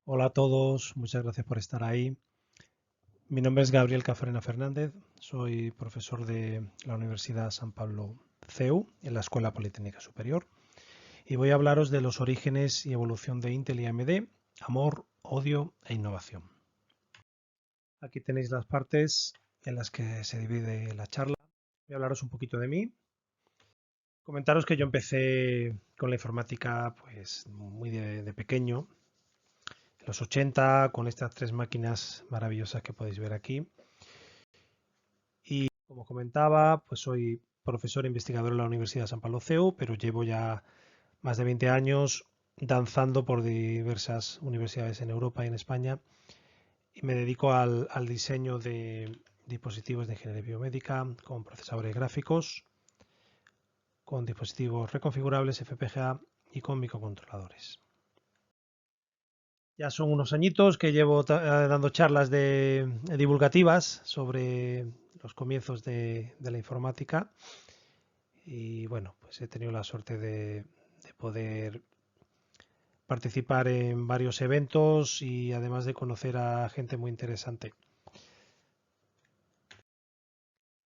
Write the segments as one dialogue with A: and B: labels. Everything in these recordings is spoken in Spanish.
A: Hola a todos, muchas gracias por estar ahí. Mi nombre es Gabriel Cafarena Fernández, soy profesor de la Universidad San Pablo CEU en la Escuela Politécnica Superior y voy a hablaros de los orígenes y evolución de Intel y AMD, amor, odio e innovación. Aquí tenéis las partes en las que se divide la charla. Voy a hablaros un poquito de mí. Comentaros que yo empecé con la informática pues muy de pequeño, en los 80, con estas tres máquinas maravillosas que podéis ver aquí. Y como comentaba, pues soy profesor e investigador en la Universidad de San Pablo CEU, pero llevo ya más de 20 años danzando por diversas universidades en Europa y en España y me dedico al diseño de dispositivos de ingeniería biomédica con procesadores gráficos, con dispositivos reconfigurables FPGA y con microcontroladores. Ya son unos añitos que llevo dando charlas divulgativas sobre los comienzos de la informática y bueno, pues he tenido la suerte de poder participar en varios eventos y además de conocer a gente muy interesante.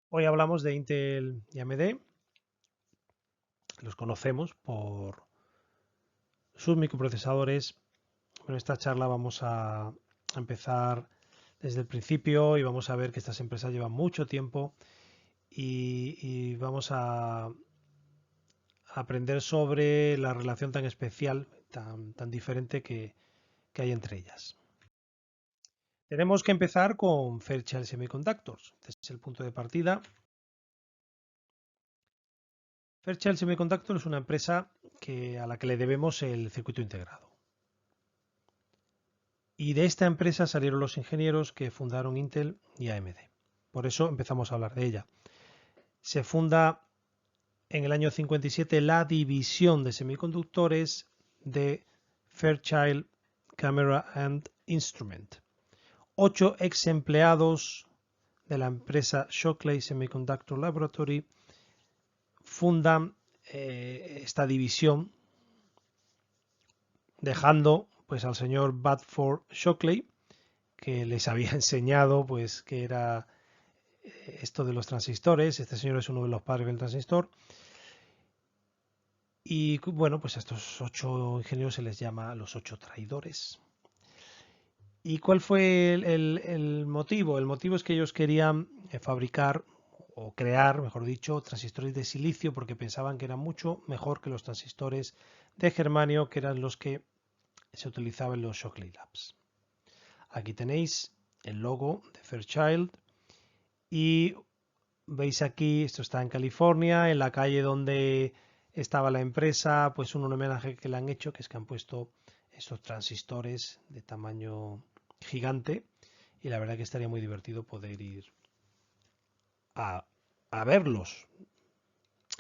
A: Hoy hablamos de Intel y AMD, los conocemos por sus microprocesadores. En esta charla vamos a empezar desde el principio y vamos a ver que estas empresas llevan mucho tiempo y vamos a aprender sobre la relación tan especial, tan diferente que hay entre ellas. Tenemos que empezar con Fairchild Semiconductors. Este es el punto de partida. Fairchild Semiconductor es una empresa a la que le debemos el circuito integrado. Y de esta empresa salieron los ingenieros que fundaron Intel y AMD. Por eso empezamos a hablar de ella. Se funda en el año 57 la división de semiconductores de Fairchild Camera and Instrument. 8 ex empleados de la empresa Shockley Semiconductor Laboratory fundan esta división dejando pues al señor Bedford Shockley que les había enseñado pues que era esto de los transistores. Este señor es uno de los padres del transistor y bueno, pues a estos 8 ingenieros se les llama los 8 traidores. ¿Y cuál fue el motivo? El motivo es que ellos querían fabricar o crear, mejor dicho, transistores de silicio porque pensaban que eran mucho mejor que los transistores de germanio, que eran los que se utilizaban en los Shockley Labs. Aquí tenéis el logo de Fairchild y veis aquí, esto está en California, en la calle donde estaba la empresa, pues un homenaje que le han hecho, que es que han puesto estos transistores de tamaño gigante y la verdad que estaría muy divertido poder ir a, a verlos.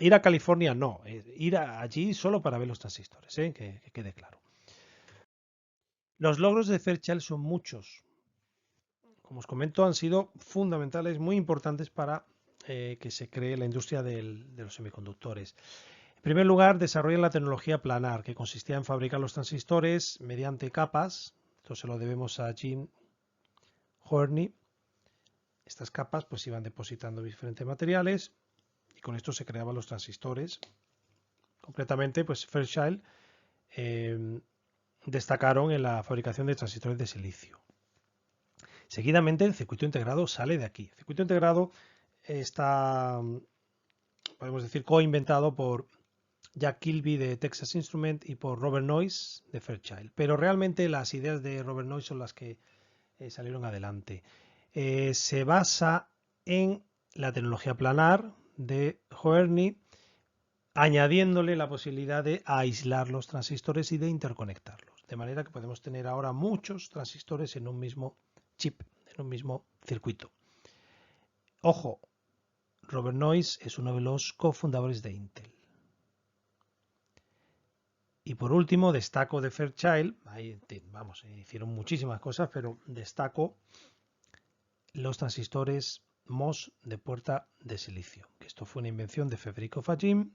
A: Ir a California no, ir allí solo para ver los transistores, que quede claro. Los logros de Fairchild son muchos. Como os comento, han sido fundamentales, muy importantes para que se cree la industria de los semiconductores. En primer lugar, desarrollan la tecnología planar, que consistía en fabricar los transistores mediante capas. Esto se lo debemos a Jim Horney. Estas capas pues iban depositando diferentes materiales y con esto se creaban los transistores. Concretamente, pues Fairchild destacaron en la fabricación de transistores de silicio. Seguidamente, el circuito integrado sale de aquí. El circuito integrado está, podemos decir, coinventado por Jack Kilby de Texas Instruments y por Robert Noyce de Fairchild. Pero realmente las ideas de Robert Noyce son las que salieron adelante. Se basa en la tecnología planar de Hoerney, añadiéndole la posibilidad de aislar los transistores y de interconectarlos. De manera que podemos tener ahora muchos transistores en un mismo chip, en un mismo circuito. Ojo, Robert Noyce es uno de los cofundadores de Intel. Y por último, destaco de Fairchild, ahí, vamos, hicieron muchísimas cosas, pero destaco los transistores MOS de puerta de silicio, que esto fue una invención de Federico Fajim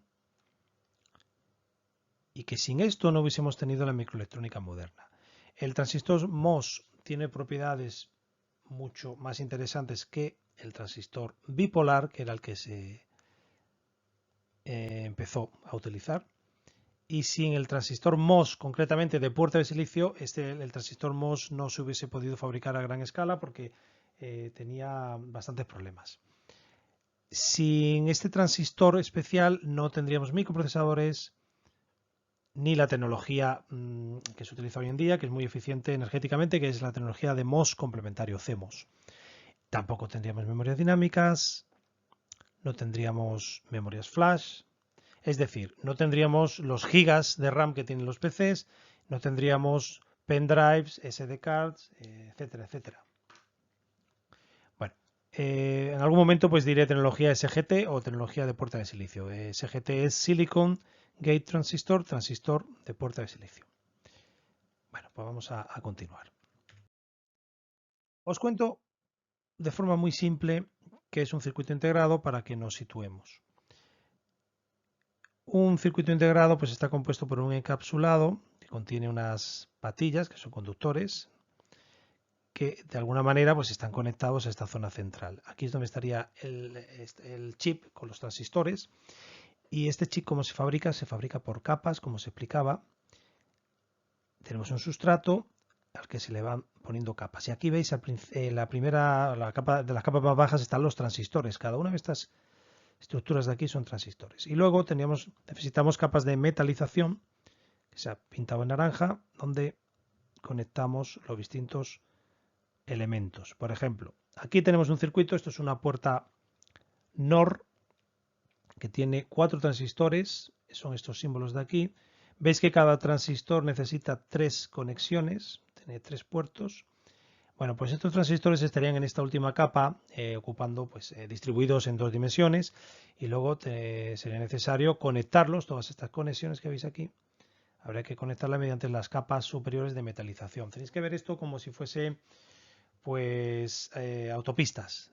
A: y que sin esto no hubiésemos tenido la microelectrónica moderna. El transistor MOS tiene propiedades mucho más interesantes que el transistor bipolar, que era el que se empezó a utilizar. Y sin el transistor MOS, concretamente de puerta de silicio, el transistor MOS no se hubiese podido fabricar a gran escala porque tenía bastantes problemas. Sin este transistor especial no tendríamos microprocesadores ni la tecnología que se utiliza hoy en día, que es muy eficiente energéticamente, que es la tecnología de MOS complementario, CMOS. Tampoco tendríamos memorias dinámicas, no tendríamos memorias flash, es decir, no tendríamos los gigas de RAM que tienen los PCs, no tendríamos pendrives, SD cards, etcétera, etcétera. Bueno, en algún momento pues diré tecnología SGT o tecnología de puerta de silicio. SGT es Silicon Gate Transistor, transistor de puerta de silicio. Bueno, pues vamos a continuar. Os cuento de forma muy simple qué es un circuito integrado para que nos situemos. Un circuito integrado pues está compuesto por un encapsulado que contiene unas patillas que son conductores que de alguna manera pues están conectados a esta zona central. Aquí es donde estaría el chip con los transistores y este chip ¿cómo se fabrica? Se fabrica por capas, como se explicaba. Tenemos un sustrato al que se le van poniendo capas y aquí veis la capa de las capas más bajas están los transistores. Cada una de estas estructuras de aquí son transistores. Y luego necesitamos capas de metalización, que se ha pintado en naranja, donde conectamos los distintos elementos. Por ejemplo, aquí tenemos un circuito, esto es una puerta NOR, que tiene 4 transistores, son estos símbolos de aquí. Veis que cada transistor necesita 3 conexiones, tiene 3 puertos. Bueno, pues estos transistores estarían en esta última capa, ocupando, pues, distribuidos en 2 dimensiones, y luego sería necesario conectarlos, todas estas conexiones que veis aquí, habría que conectarlas mediante las capas superiores de metalización. Tenéis que ver esto como si fuese, pues, autopistas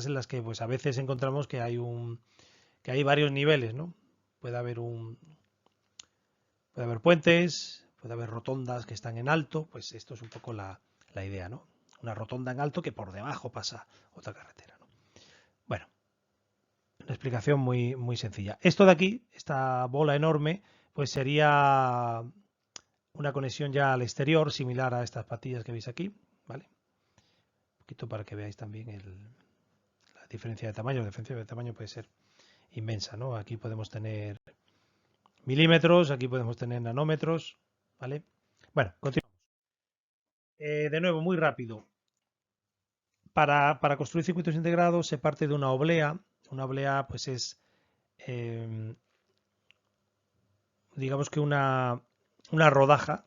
A: en las que, pues, a veces encontramos que hay varios niveles, ¿no? Puede haber puentes, puede haber rotondas que están en alto, pues esto es un poco la idea, ¿no? Una rotonda en alto que por debajo pasa otra carretera, ¿no? Bueno, una explicación muy, muy sencilla. Esto de aquí, esta bola enorme, pues sería una conexión ya al exterior, similar a estas patillas que veis aquí, ¿vale? Un poquito para que veáis también la diferencia de tamaño. La diferencia de tamaño puede ser inmensa, ¿no? Aquí podemos tener milímetros, aquí podemos tener nanómetros, ¿vale? Bueno, continuamos. De nuevo, muy rápido. Para construir circuitos integrados se parte de una oblea. Una oblea pues es, digamos que una rodaja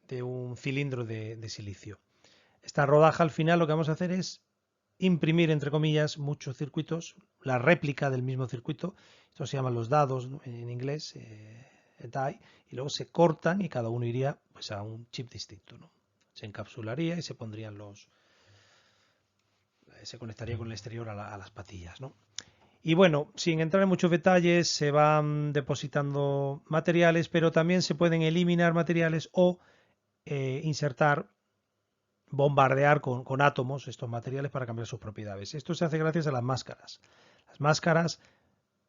A: de un cilindro de silicio. Esta rodaja al final lo que vamos a hacer es imprimir, entre comillas, muchos circuitos, la réplica del mismo circuito. Esto se llaman los dados, ¿no? En inglés, die, y luego se cortan y cada uno iría pues a un chip distinto, ¿no? Se encapsularía y se pondrían se conectaría con el exterior a las patillas, ¿no? Y bueno, sin entrar en muchos detalles, se van depositando materiales, pero también se pueden eliminar materiales o insertar, bombardear con átomos estos materiales para cambiar sus propiedades. Esto se hace gracias a las máscaras. Las máscaras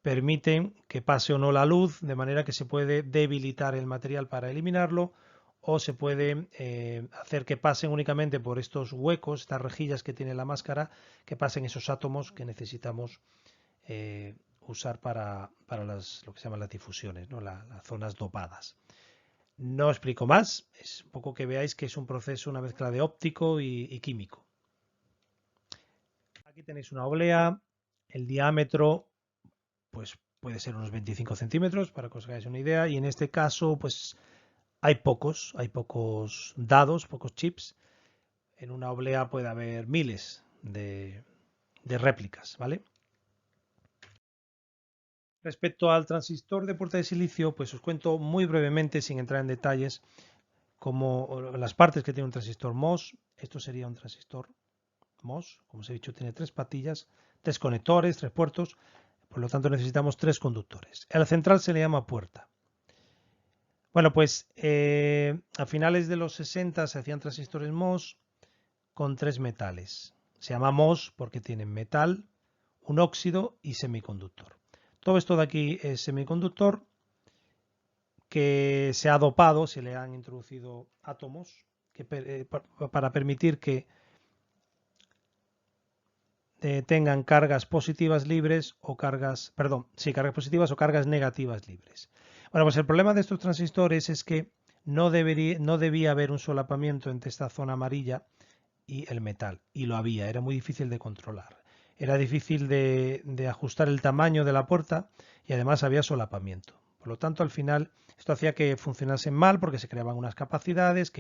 A: permiten que pase o no la luz, de manera que se puede debilitar el material para eliminarlo, o se puede hacer que pasen únicamente por estos huecos, estas rejillas que tiene la máscara, que pasen esos átomos que necesitamos usar para lo que se llaman las difusiones, ¿no? Las zonas dopadas. No explico más, es un poco que veáis que es un proceso, una mezcla de óptico y químico. Aquí tenéis una oblea, el diámetro pues puede ser unos 25 centímetros, para que os hagáis una idea, y en este caso pues hay pocos dados, pocos chips. En una oblea puede haber miles de réplicas, ¿vale? Respecto al transistor de puerta de silicio, pues os cuento muy brevemente, sin entrar en detalles, como las partes que tiene un transistor MOS. Esto sería un transistor MOS, como os he dicho, tiene 3 patillas, 3 conectores, 3 puertos, por lo tanto necesitamos 3 conductores. El central se le llama puerta. Bueno, pues a finales de los 60 se hacían transistores MOS con 3 metales. Se llama MOS porque tienen metal, un óxido y semiconductor. Todo esto de aquí es semiconductor que se ha dopado, se le han introducido átomos para permitir que tengan cargas positivas libres o cargas, perdón, sí, cargas positivas o cargas negativas libres. Bueno, pues el problema de estos transistores es que no debía haber un solapamiento entre esta zona amarilla y el metal, y lo había, era muy difícil de controlar. Era difícil de ajustar el tamaño de la puerta y además había solapamiento. Por lo tanto, al final, esto hacía que funcionasen mal porque se creaban unas capacidades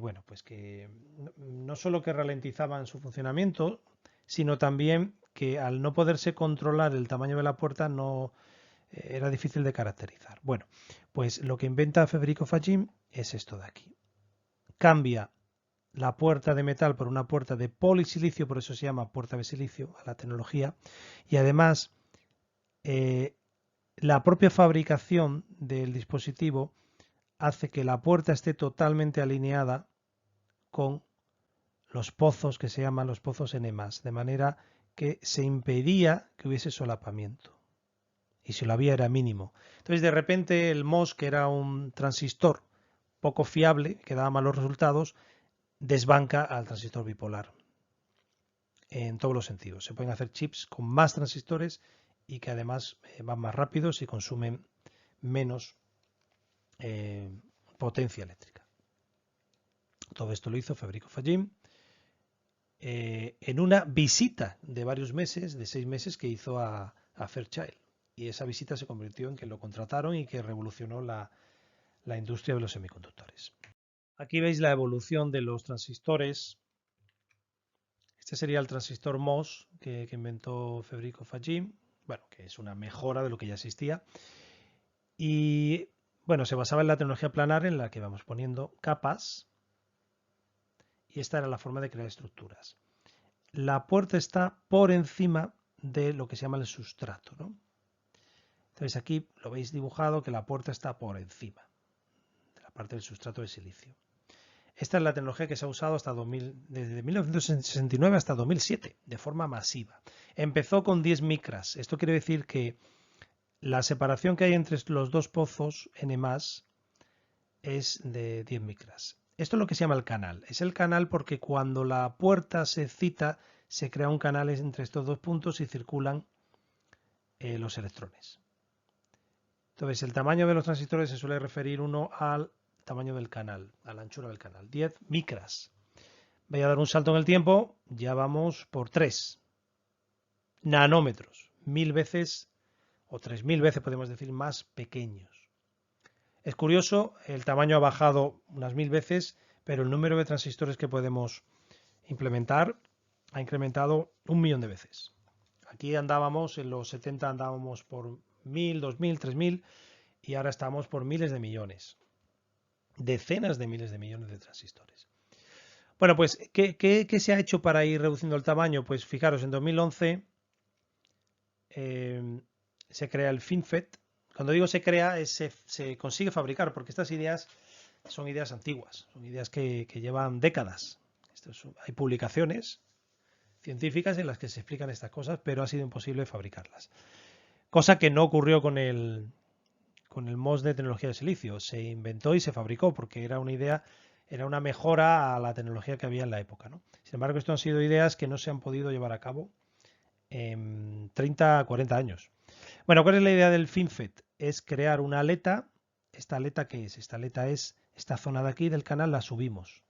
A: bueno, pues que no solo que ralentizaban su funcionamiento, sino también que al no poderse controlar el tamaño de la puerta no era difícil de caracterizar. Bueno, pues lo que inventa Federico Fagin es esto de aquí. Cambia la puerta de metal por una puerta de polisilicio, por eso se llama puerta de silicio a la tecnología, y además la propia fabricación del dispositivo hace que la puerta esté totalmente alineada con los pozos que se llaman los pozos N+, de manera que se impedía que hubiese solapamiento. Y si lo había era mínimo. Entonces de repente el MOS, que era un transistor poco fiable, que daba malos resultados, desbanca al transistor bipolar. En todos los sentidos. Se pueden hacer chips con más transistores y que además van más rápidos y consumen menos potencia eléctrica. Todo esto lo hizo Federico Fagin en una visita de varios meses, de 6 meses, que hizo a Fairchild. Y esa visita se convirtió en que lo contrataron y que revolucionó la industria de los semiconductores. Aquí veis la evolución de los transistores. Este sería el transistor MOS que inventó Federico Fagin, bueno, que es una mejora de lo que ya existía. Y bueno, se basaba en la tecnología planar en la que vamos poniendo capas y esta era la forma de crear estructuras. La puerta está por encima de lo que se llama el sustrato, ¿no? Entonces aquí lo veis dibujado que la puerta está por encima de la parte del sustrato de silicio. Esta es la tecnología que se ha usado desde 1969 hasta 2007, de forma masiva. Empezó con 10 micras. Esto quiere decir que la separación que hay entre los dos pozos N+, es de 10 micras. Esto es lo que se llama el canal. Es el canal porque cuando la puerta se excita, se crea un canal entre estos dos puntos y circulan los electrones. Entonces, el tamaño de los transistores se suele referir uno al tamaño del canal, a la anchura del canal. 10 micras. Voy a dar un salto en el tiempo, ya vamos por 3 nanómetros, 1000 veces o 3000 veces podemos decir más pequeños. Es curioso, el tamaño ha bajado unas 1000 veces, pero el número de transistores que podemos implementar ha incrementado 1.000.000 de veces. Aquí andábamos, en los 70 andábamos por 1000, 2000, 3000 y ahora estamos por miles de millones. Decenas de miles de millones de transistores. Bueno, pues, ¿qué se ha hecho para ir reduciendo el tamaño? Pues fijaros, en 2011 se crea el FinFET. Cuando digo se crea, se consigue fabricar, porque estas ideas son ideas antiguas, son ideas que llevan décadas. Hay publicaciones científicas en las que se explican estas cosas, pero ha sido imposible fabricarlas. Cosa que no ocurrió con el MOS de tecnología de silicio. Se inventó y se fabricó porque era una idea, era una mejora a la tecnología que había en la época, ¿no? Sin embargo, esto han sido ideas que no se han podido llevar a cabo en 30 a 40 años. Bueno, ¿cuál es la idea del FinFET? Es crear una aleta. ¿Esta aleta qué es? Esta aleta es esta zona de aquí del canal, la subimos.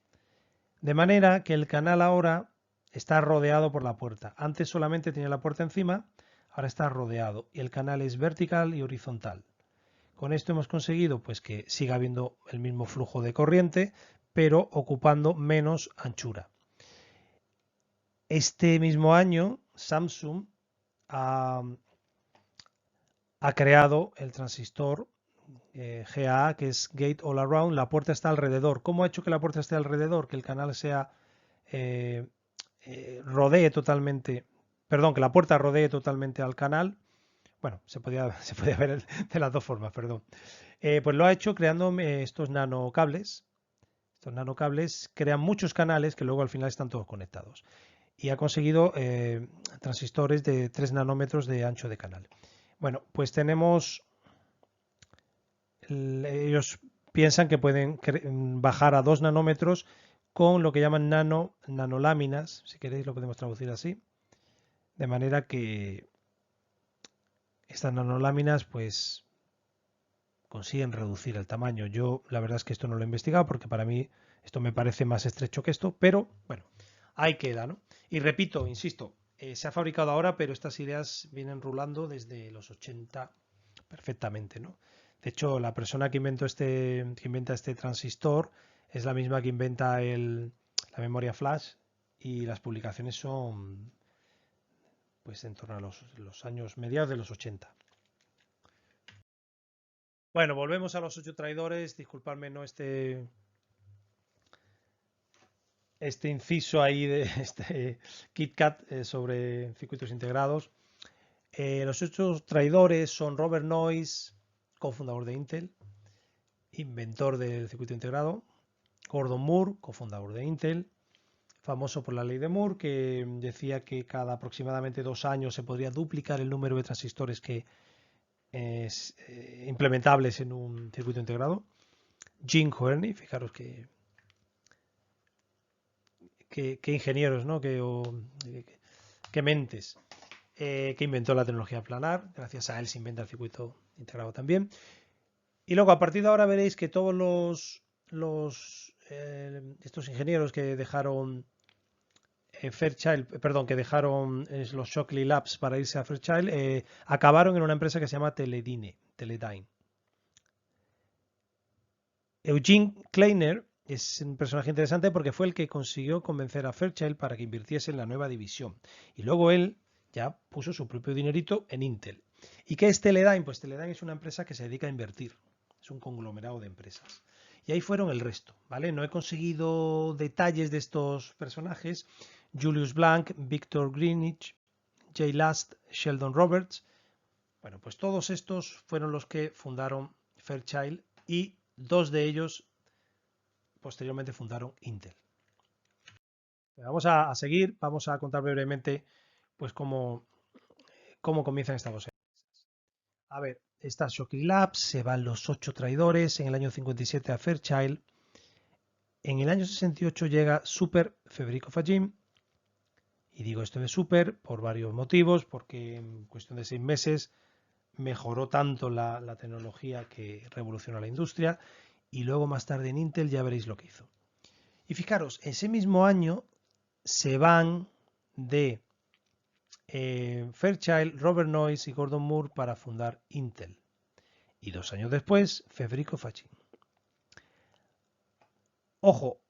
A: De manera que el canal ahora está rodeado por la puerta. Antes solamente tenía la puerta encima, ahora está rodeado y el canal es vertical y horizontal. Con esto hemos conseguido pues que siga habiendo el mismo flujo de corriente, pero ocupando menos anchura. Este mismo año Samsung ha creado el transistor GAA, que es Gate All Around. La puerta está alrededor. ¿Cómo ha hecho que la puerta esté alrededor? Que el canal sea rodee totalmente, perdón, que la puerta rodee totalmente al canal. Bueno, se podía ver de las dos formas, perdón. Pues lo ha hecho creando estos nanocables. Estos nanocables crean muchos canales que luego al final están todos conectados. Y ha conseguido transistores de 3 nanómetros de ancho de canal. Bueno, pues tenemos, ellos piensan que pueden bajar a 2 nanómetros con lo que llaman nanoláminas, si queréis lo podemos traducir así, de manera que estas nanoláminas pues consiguen reducir el tamaño. Yo la verdad es que esto no lo he investigado porque para mí esto me parece más estrecho que esto, pero bueno, ahí queda, ¿no? Y repito, insisto, se ha fabricado ahora, pero estas ideas vienen rulando desde los 80 perfectamente, ¿no? De hecho, la persona que inventa este transistor es la misma que inventa la memoria flash y las publicaciones son pues en torno a los años mediados de los 80. Bueno, volvemos a los 8 traidores. Disculpadme, ¿no? Este inciso ahí de este KitKat sobre circuitos integrados. Los 8 traidores son Robert Noyce, cofundador de Intel, inventor del circuito integrado. Gordon Moore, cofundador de Intel, famoso por la ley de Moore, que decía que cada aproximadamente 2 años se podría duplicar el número de transistores que es implementables en un circuito integrado. Jim Hoerney, fijaros que ingenieros, ¿no? Que mentes, que inventó la tecnología planar. Gracias a él se inventa el circuito integrado también. Y luego a partir de ahora veréis que todos estos ingenieros que dejaron Fairchild, perdón, que dejaron los Shockley Labs para irse a Fairchild, acabaron en una empresa que se llama Teledyne. Eugene Kleiner es un personaje interesante porque fue el que consiguió convencer a Fairchild para que invirtiese en la nueva división. Y luego él ya puso su propio dinerito en Intel. ¿Y qué es Teledyne? Pues Teledyne es una empresa que se dedica a invertir. Es un conglomerado de empresas. Y ahí fueron el resto, ¿vale? No he conseguido detalles de estos personajes. Julius Blank, Victor Greenwich, Jay Last, Sheldon Roberts. Bueno, pues todos estos fueron los que fundaron Fairchild y 2 de ellos posteriormente fundaron Intel. Vamos a seguir, vamos a contar brevemente pues cómo comienzan estas 2 empresas. A ver, está Shockley Labs, se van los 8 traidores en el año 57 a Fairchild. En el año 68 llega Super Federico Fagin. Y digo esto de Super por varios motivos, porque en cuestión de 6 meses mejoró tanto la tecnología que revolucionó la industria. Y luego más tarde en Intel ya veréis lo que hizo. Y fijaros, ese mismo año se van de Fairchild, Robert Noyce y Gordon Moore para fundar Intel. Y 2 años después, Federico Fagin. Ojo,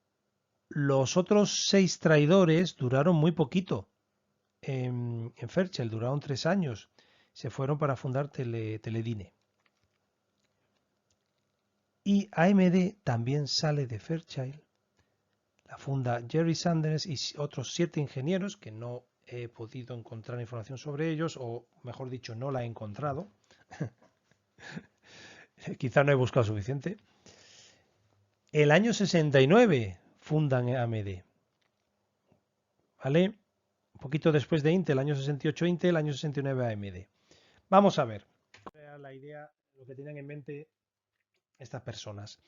A: los otros 6 traidores duraron muy poquito en Fairchild, duraron 3 años. Se fueron para fundar Teledyne. Y AMD también sale de Fairchild. La funda Jerry Sanders y otros 7 ingenieros que no he podido encontrar información sobre ellos, o mejor dicho, no la he encontrado. Quizá no he buscado suficiente. El año 69 fundan AMD. ¿Vale? Un poquito después de Intel, año 68 Intel, año 69 AMD. Vamos a ver la idea, lo que tenían en mente estas personas.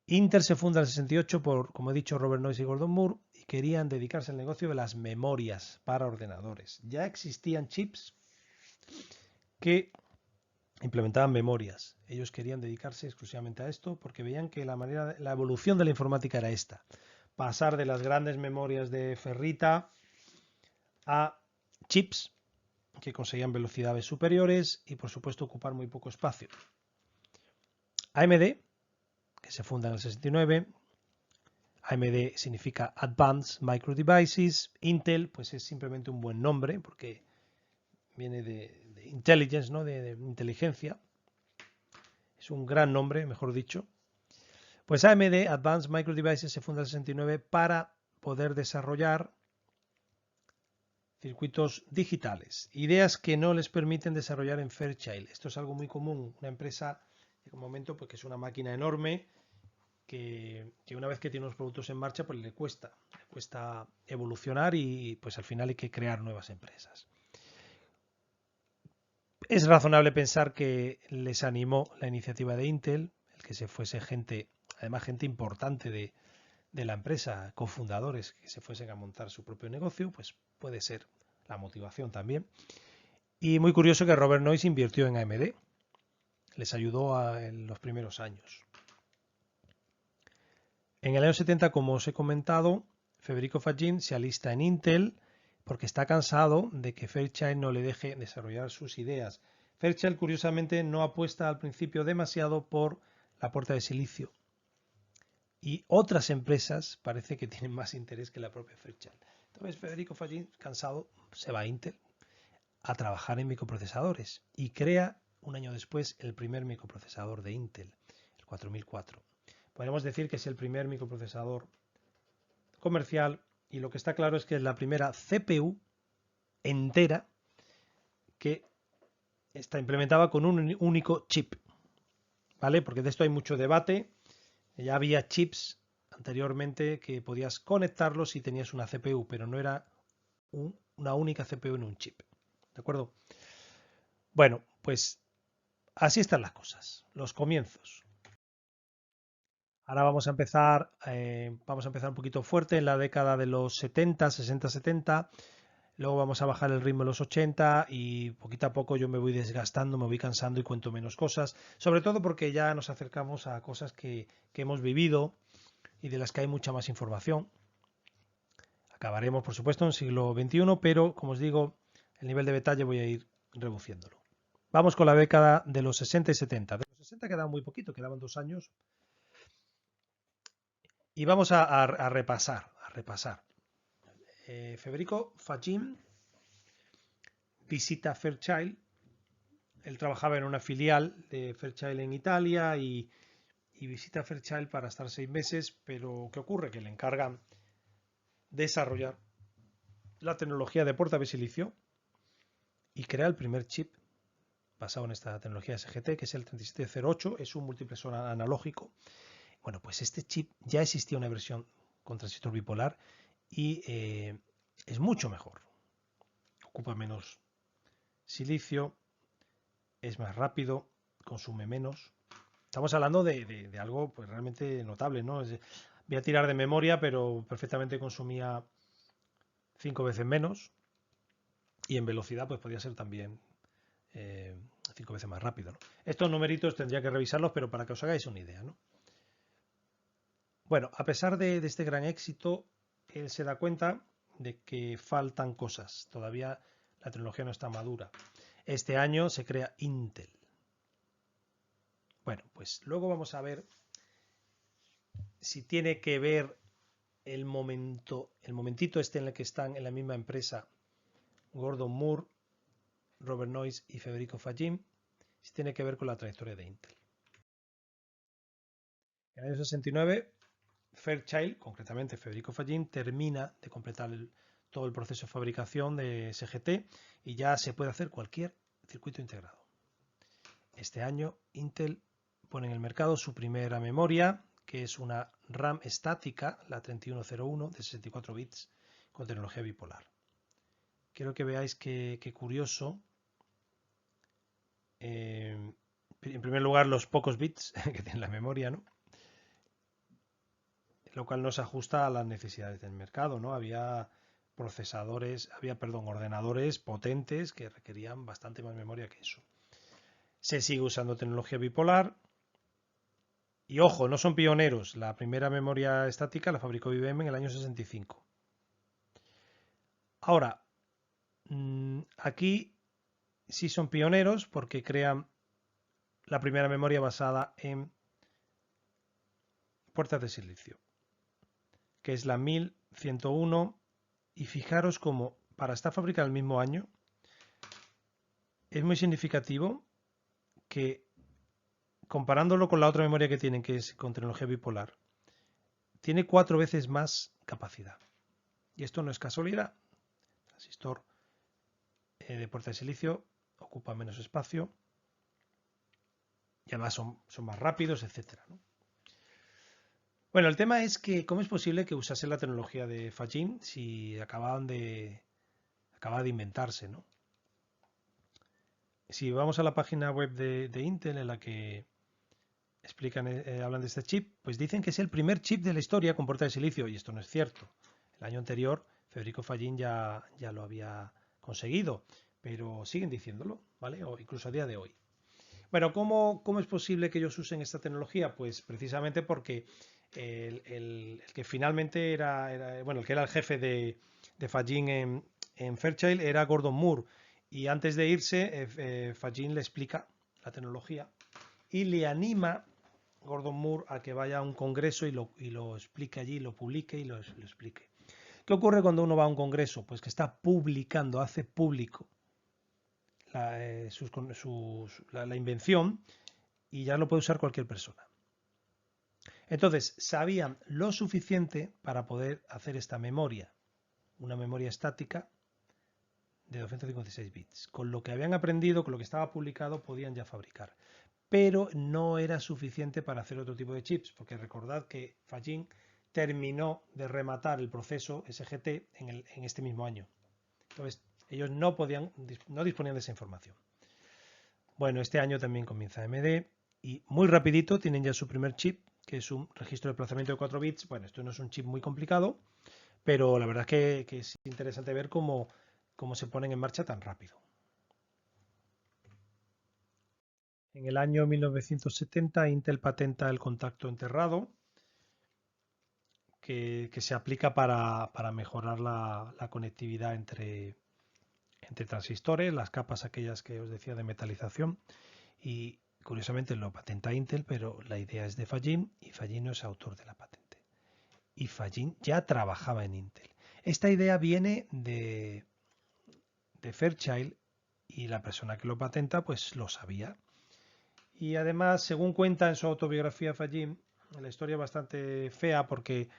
A: Intel se funda en el 68 por, como he dicho, Robert Noyce y Gordon Moore y querían dedicarse al negocio de las memorias para ordenadores. Ya existían chips que implementaban memorias. Ellos querían dedicarse exclusivamente a esto porque veían que la evolución de la informática era esta. Pasar de las grandes memorias de ferrita a chips que conseguían velocidades superiores y por supuesto ocupar muy poco espacio. AMD, que se funda en el 69, AMD significa Advanced Micro Devices, Intel pues es simplemente un buen nombre porque viene de intelligence, ¿no? de inteligencia. Es un gran nombre, mejor dicho. Pues AMD, Advanced Micro Devices, se funda en el 69 para poder desarrollar circuitos digitales, ideas que no les permiten desarrollar en Fairchild. Esto es algo muy común. Una empresa Llega un momento pues, que es una máquina enorme que una vez que tiene los productos en marcha, pues le cuesta evolucionar y pues al final hay que crear nuevas empresas. Es razonable pensar que les animó la iniciativa de Intel, el que se fuese gente, además gente importante de la empresa, cofundadores que se fuesen a montar su propio negocio, pues puede ser la motivación también. Y muy curioso que Robert Noyce invirtió en AMD, les ayudó en los primeros años. En el año 70, como os he comentado, Federico Faggin se alista en Intel porque está cansado de que Fairchild no le deje desarrollar sus ideas. Fairchild, curiosamente, no apuesta al principio demasiado por la puerta de silicio. Y otras empresas parece que tienen más interés que la propia Fairchild. Entonces Federico Faggin, cansado, se va a Intel a trabajar en microprocesadores y crea un año después el primer microprocesador de Intel, el 4004. Podemos decir que es el primer microprocesador comercial y lo que está claro es que es la primera CPU entera que está implementada con un único chip, ¿vale? Porque de esto hay mucho debate. Ya había chips anteriormente que podías conectarlos si tenías una CPU, pero no era una única CPU en un chip, ¿de acuerdo? Bueno, pues así están las cosas, los comienzos. Ahora vamos a empezar un poquito fuerte en la década de los 70, 60, 70. Luego vamos a bajar el ritmo en los 80 y poquito a poco yo me voy desgastando, me voy cansando y cuento menos cosas. Sobre todo porque ya nos acercamos a cosas que hemos vivido y de las que hay mucha más información. Acabaremos, por supuesto, en el siglo XXI, pero como os digo, el nivel de detalle voy a ir reduciéndolo. Vamos con la década de los 60 y 70. De los 60 quedaban muy poquito, quedaban 2 años. Y vamos a repasar. Federico Faggin visita Fairchild. Él trabajaba en una filial de Fairchild en Italia y visita Fairchild para estar 6 meses, pero ¿qué ocurre? Que le encargan desarrollar la tecnología de puerta de silicio y crea el primer chip basado en esta tecnología SGT, que es el 3708, es un multiplexor analógico. Bueno, pues este chip ya existía una versión con transistor bipolar y es mucho mejor. Ocupa menos silicio, es más rápido, consume menos. Estamos hablando de algo pues realmente notable, ¿no? Voy a tirar de memoria, pero perfectamente consumía 5 veces menos y en velocidad pues podía ser también 5 veces más rápido, ¿no? Estos numeritos tendría que revisarlos, pero para que os hagáis una idea, ¿no? Bueno, a pesar de este gran éxito, él se da cuenta de que faltan cosas. Todavía la tecnología no está madura. Este año se crea Intel. Bueno, pues luego vamos a ver si tiene que ver el momentito este en el que están en la misma empresa Gordon Moore, Robert Noyce y Federico Faggin, si tiene que ver con la trayectoria de Intel. En el año 69, Fairchild, concretamente Federico Faggin, termina de completar todo el proceso de fabricación de SGT y ya se puede hacer cualquier circuito integrado. Este año Intel pone en el mercado su primera memoria, que es una RAM estática, la 3101 de 64 bits, con tecnología bipolar. Quiero que veáis qué curioso. En primer lugar, los pocos bits que tiene la memoria, ¿no? Lo cual no se ajusta a las necesidades del mercado, ¿no? Había ordenadores potentes que requerían bastante más memoria que eso. Se sigue usando tecnología bipolar. Y ojo, no son pioneros. La primera memoria estática la fabricó IBM en el año 65. Ahora, aquí sí son pioneros porque crean la primera memoria basada en puertas de silicio, que es la 1101. Y fijaros como para estar fabricada el mismo año, es muy significativo que comparándolo con la otra memoria que tienen, que es con tecnología bipolar, tiene 4 veces más capacidad. Y esto no es casualidad. El transistor de puerta de silicio ocupa menos espacio y además son más rápidos, etcétera, ¿no? Bueno, el tema es que cómo es posible que usase la tecnología de Fajin si acaba de inventarse, ¿no? Si vamos a la página web de Intel en la que hablan de este chip, pues dicen que es el primer chip de la historia con puerta de silicio, y esto no es cierto. El año anterior, Federico Fajin ya lo había conseguido, pero siguen diciéndolo, ¿vale? O incluso a día de hoy. Bueno, ¿cómo es posible que ellos usen esta tecnología? Pues precisamente porque el que finalmente bueno, el que era el jefe de Fajin en Fairchild era Gordon Moore. Y antes de irse, Fajin le explica la tecnología y le anima Gordon Moore a que vaya a un congreso y lo explique allí, lo publique y lo explique. ¿Qué ocurre cuando uno va a un congreso? Pues que está publicando, hace público la invención y ya lo puede usar cualquier persona. Entonces, sabían lo suficiente para poder hacer esta memoria, una memoria estática de 256 bits. Con lo que habían aprendido, con lo que estaba publicado, podían ya fabricar. Pero no era suficiente para hacer otro tipo de chips, porque recordad que Fajin terminó de rematar el proceso SGT en este mismo año. Entonces, ellos no disponían de esa información. Bueno, este año también comienza AMD y muy rapidito tienen ya su primer chip, que es un registro de desplazamiento de 4 bits. Bueno, esto no es un chip muy complicado, pero la verdad es que es interesante ver cómo se ponen en marcha tan rápido. En el año 1970 Intel patenta el contacto enterrado, que se aplica para mejorar la conectividad entre transistores, las capas aquellas que os decía de metalización. Y curiosamente lo patenta Intel, pero la idea es de Fajin y Fajin no es autor de la patente. Y Fajin ya trabajaba en Intel. Esta idea viene de Fairchild y la persona que lo patenta pues lo sabía. Y además, según cuenta en su autobiografía Fajin, la historia es bastante fea porque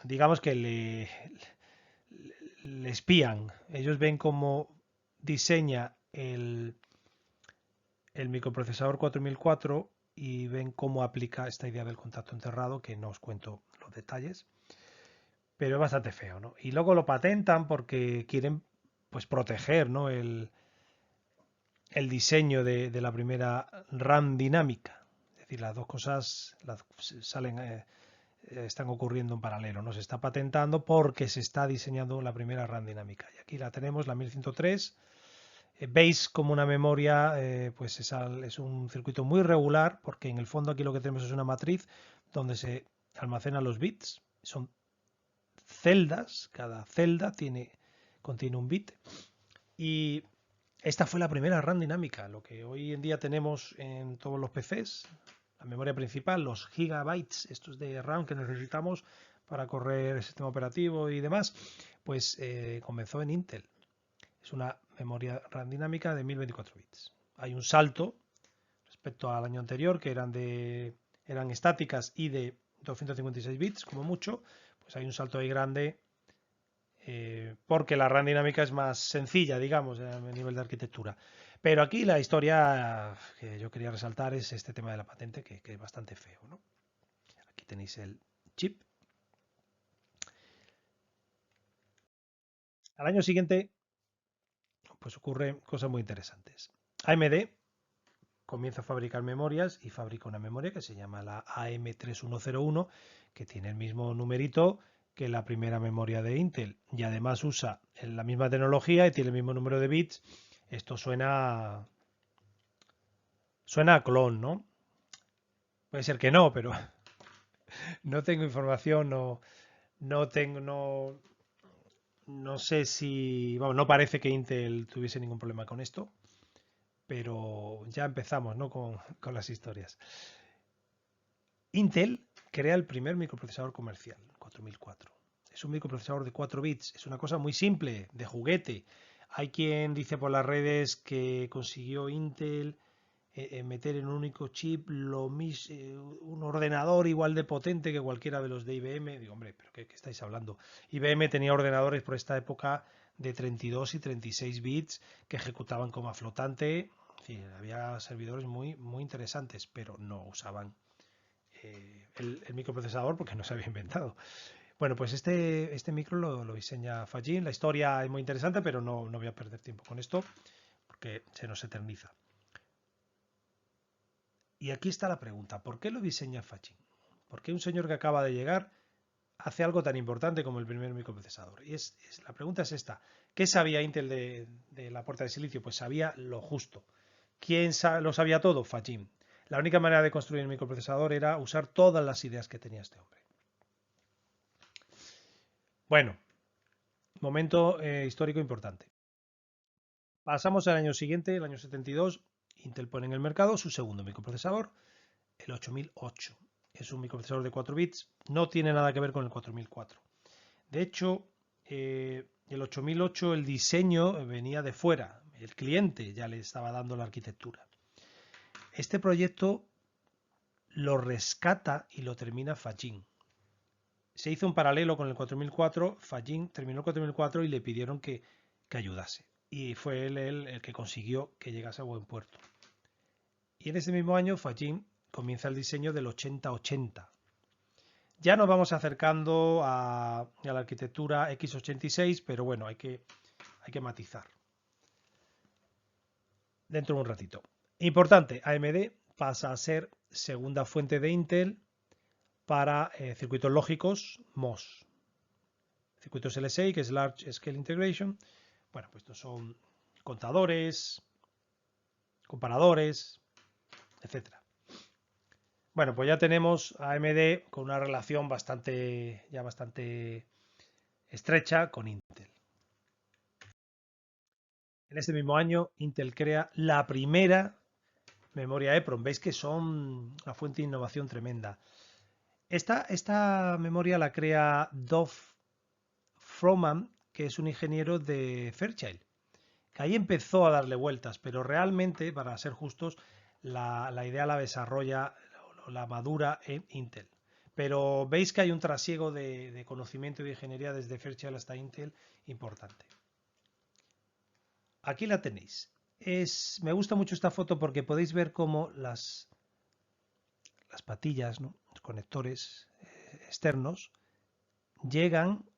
A: digamos que le espían. Ellos ven cómo diseña el microprocesador 4004 y ven cómo aplica esta idea del contacto enterrado, que no os cuento los detalles, pero es bastante feo, ¿no? Y luego lo patentan porque quieren pues proteger, ¿no? el diseño de la primera RAM dinámica. Es decir, las dos cosas están ocurriendo en paralelo, ¿no? Se está patentando porque se está diseñando la primera RAM dinámica. Y aquí la tenemos, la 1103. Veis como una memoria pues es un circuito muy regular, porque en el fondo aquí lo que tenemos es una matriz donde se almacenan los bits. Son celdas, cada celda contiene un bit. Y esta fue la primera RAM dinámica, lo que hoy en día tenemos en todos los PCs, la memoria principal, los gigabytes estos de RAM que necesitamos para correr el sistema operativo y demás, pues comenzó en Intel. Es una memoria RAM dinámica de 1024 bits. Hay un salto respecto al año anterior, que eran estáticas y de 256 bits, como mucho. Pues hay un salto ahí grande porque la RAM dinámica es más sencilla, digamos, a nivel de arquitectura. Pero aquí la historia que yo quería resaltar es este tema de la patente, que es bastante feo, ¿no? Aquí tenéis el chip. Al año siguiente, pues ocurren cosas muy interesantes. AMD comienza a fabricar memorias y fabrica una memoria que se llama la AM3101, que tiene el mismo numerito que la primera memoria de Intel y además usa la misma tecnología y tiene el mismo número de bits. Esto suena a clon, ¿no? Puede ser que no, pero no tengo información, no sé si, bueno, no parece que Intel tuviese ningún problema con esto, pero ya empezamos, ¿no? con las historias. Intel crea el primer microprocesador comercial, 4004. Es un microprocesador de 4 bits, es una cosa muy simple, de juguete. Hay quien dice por las redes que consiguió Intel meter en un único chip un ordenador igual de potente que cualquiera de los de IBM. Digo, hombre, ¿pero qué estáis hablando? IBM tenía ordenadores por esta época de 32 y 36 bits que ejecutaban coma flotante. Sí, había servidores muy interesantes, pero no usaban el microprocesador porque no se había inventado. Bueno, pues este micro lo diseña Fajin. La historia es muy interesante, pero no voy a perder tiempo con esto porque se nos eterniza. Y aquí está la pregunta, ¿por qué lo diseña Fajin? ¿Por qué un señor que acaba de llegar hace algo tan importante como el primer microprocesador? Y la pregunta es esta, ¿qué sabía Intel de la puerta de silicio? Pues sabía lo justo. ¿Quién lo sabía todo? Fajin. La única manera de construir el microprocesador era usar todas las ideas que tenía este hombre. Bueno, momento histórico importante. Pasamos al año siguiente, el año 72, Intel pone en el mercado su segundo microprocesador, el 8008. Es un microprocesador de 4 bits, no tiene nada que ver con el 4004. De hecho, el 8008, el diseño venía de fuera, el cliente ya le estaba dando la arquitectura. Este proyecto lo rescata y lo termina Fajin. Se hizo un paralelo con el 4004, Fajin terminó el 4004 y le pidieron que ayudase. Y fue él el que consiguió que llegase a buen puerto. Y en ese mismo año Fajin comienza el diseño del 8080. Ya nos vamos acercando a la arquitectura x86, pero bueno, hay que matizar. Dentro de un ratito. Importante, AMD pasa a ser segunda fuente de Intel para circuitos lógicos MOS. Circuitos LSI, que es Large Scale Integration. Bueno, pues estos son contadores, comparadores, etcétera. Bueno, pues ya tenemos a AMD con una relación bastante estrecha con Intel. En este mismo año, Intel crea la primera memoria EPROM. Veis que son una fuente de innovación tremenda. Esta memoria la crea Dov Froman, que es un ingeniero de Fairchild, que ahí empezó a darle vueltas, pero realmente, para ser justos, la idea la desarrolla, la madura en Intel. Pero veis que hay un trasiego de conocimiento y de ingeniería desde Fairchild hasta Intel importante. Aquí la tenéis. Me gusta mucho esta foto porque podéis ver cómo las patillas, ¿no? Los conectores externos, llegan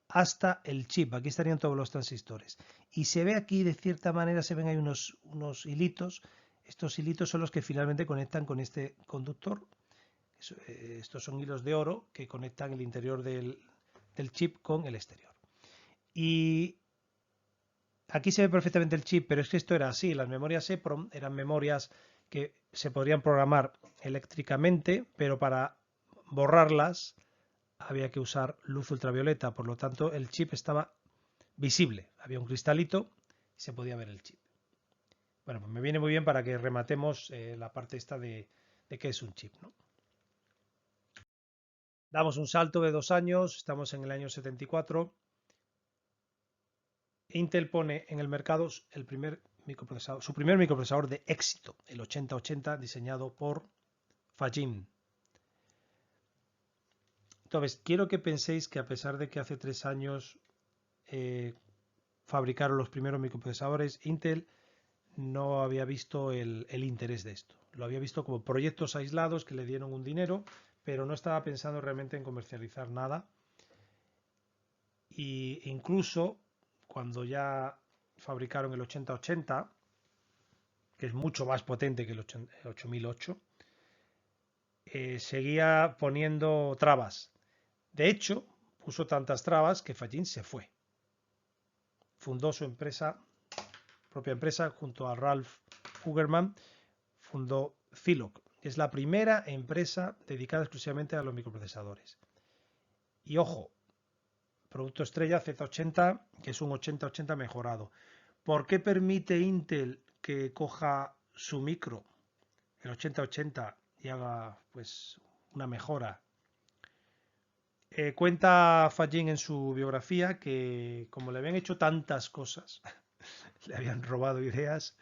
A: hasta el chip. Aquí estarían todos los transistores. Y se ve aquí, de cierta manera, se ven ahí unos hilitos. Estos hilitos son los que finalmente conectan con este conductor. Estos son hilos de oro que conectan el interior del chip con el exterior. Y aquí se ve perfectamente el chip, pero es que esto era así. Las memorias EPROM eran memorias que se podrían programar eléctricamente, pero para borrarlas había que usar luz ultravioleta. Por lo tanto, el chip estaba visible. Había un cristalito y se podía ver el chip. Bueno, pues me viene muy bien para que rematemos la parte esta de qué es un chip, ¿no? Damos un salto de 2 años, estamos en el año 74. Intel pone en el mercado su primer microprocesador de éxito, el 8080, diseñado por Fajin. Entonces, quiero que penséis que a pesar de que hace 3 años fabricaron los primeros microprocesadores, Intel no había visto el interés de esto. Lo había visto como proyectos aislados que le dieron un dinero, pero no estaba pensando realmente en comercializar nada. Y incluso cuando ya fabricaron el 8080, que es mucho más potente que el 8008, seguía poniendo trabas. De hecho, puso tantas trabas que Fajin se fue. Fundó su propia empresa, junto a Ralph Hugerman, fundó Zilog. Es la primera empresa dedicada exclusivamente a los microprocesadores. Y ojo, producto estrella Z80, que es un 8080 mejorado. ¿Por qué permite Intel que coja su micro, el 8080, y haga pues una mejora? Cuenta Fajin en su biografía que como le habían hecho tantas cosas, le habían robado ideas,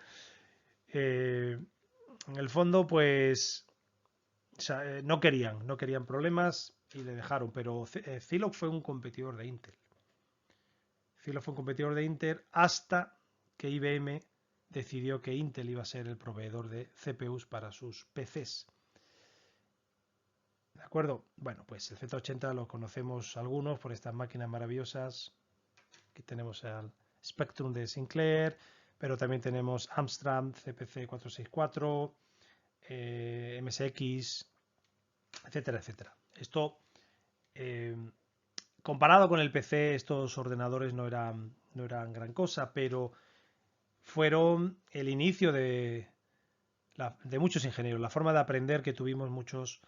A: en el fondo pues no querían problemas y le dejaron, pero Zilog fue un competidor de Intel. Zilog fue un competidor de Intel hasta que IBM decidió que Intel iba a ser el proveedor de CPUs para sus PCs. ¿De acuerdo? Bueno, pues el Z80 lo conocemos algunos por estas máquinas maravillosas. Aquí tenemos el Spectrum de Sinclair, pero también tenemos Amstrad CPC 464, MSX, etcétera, etcétera. Esto, comparado con el PC, estos ordenadores no eran gran cosa, pero fueron el inicio de muchos ingenieros, la forma de aprender que tuvimos muchos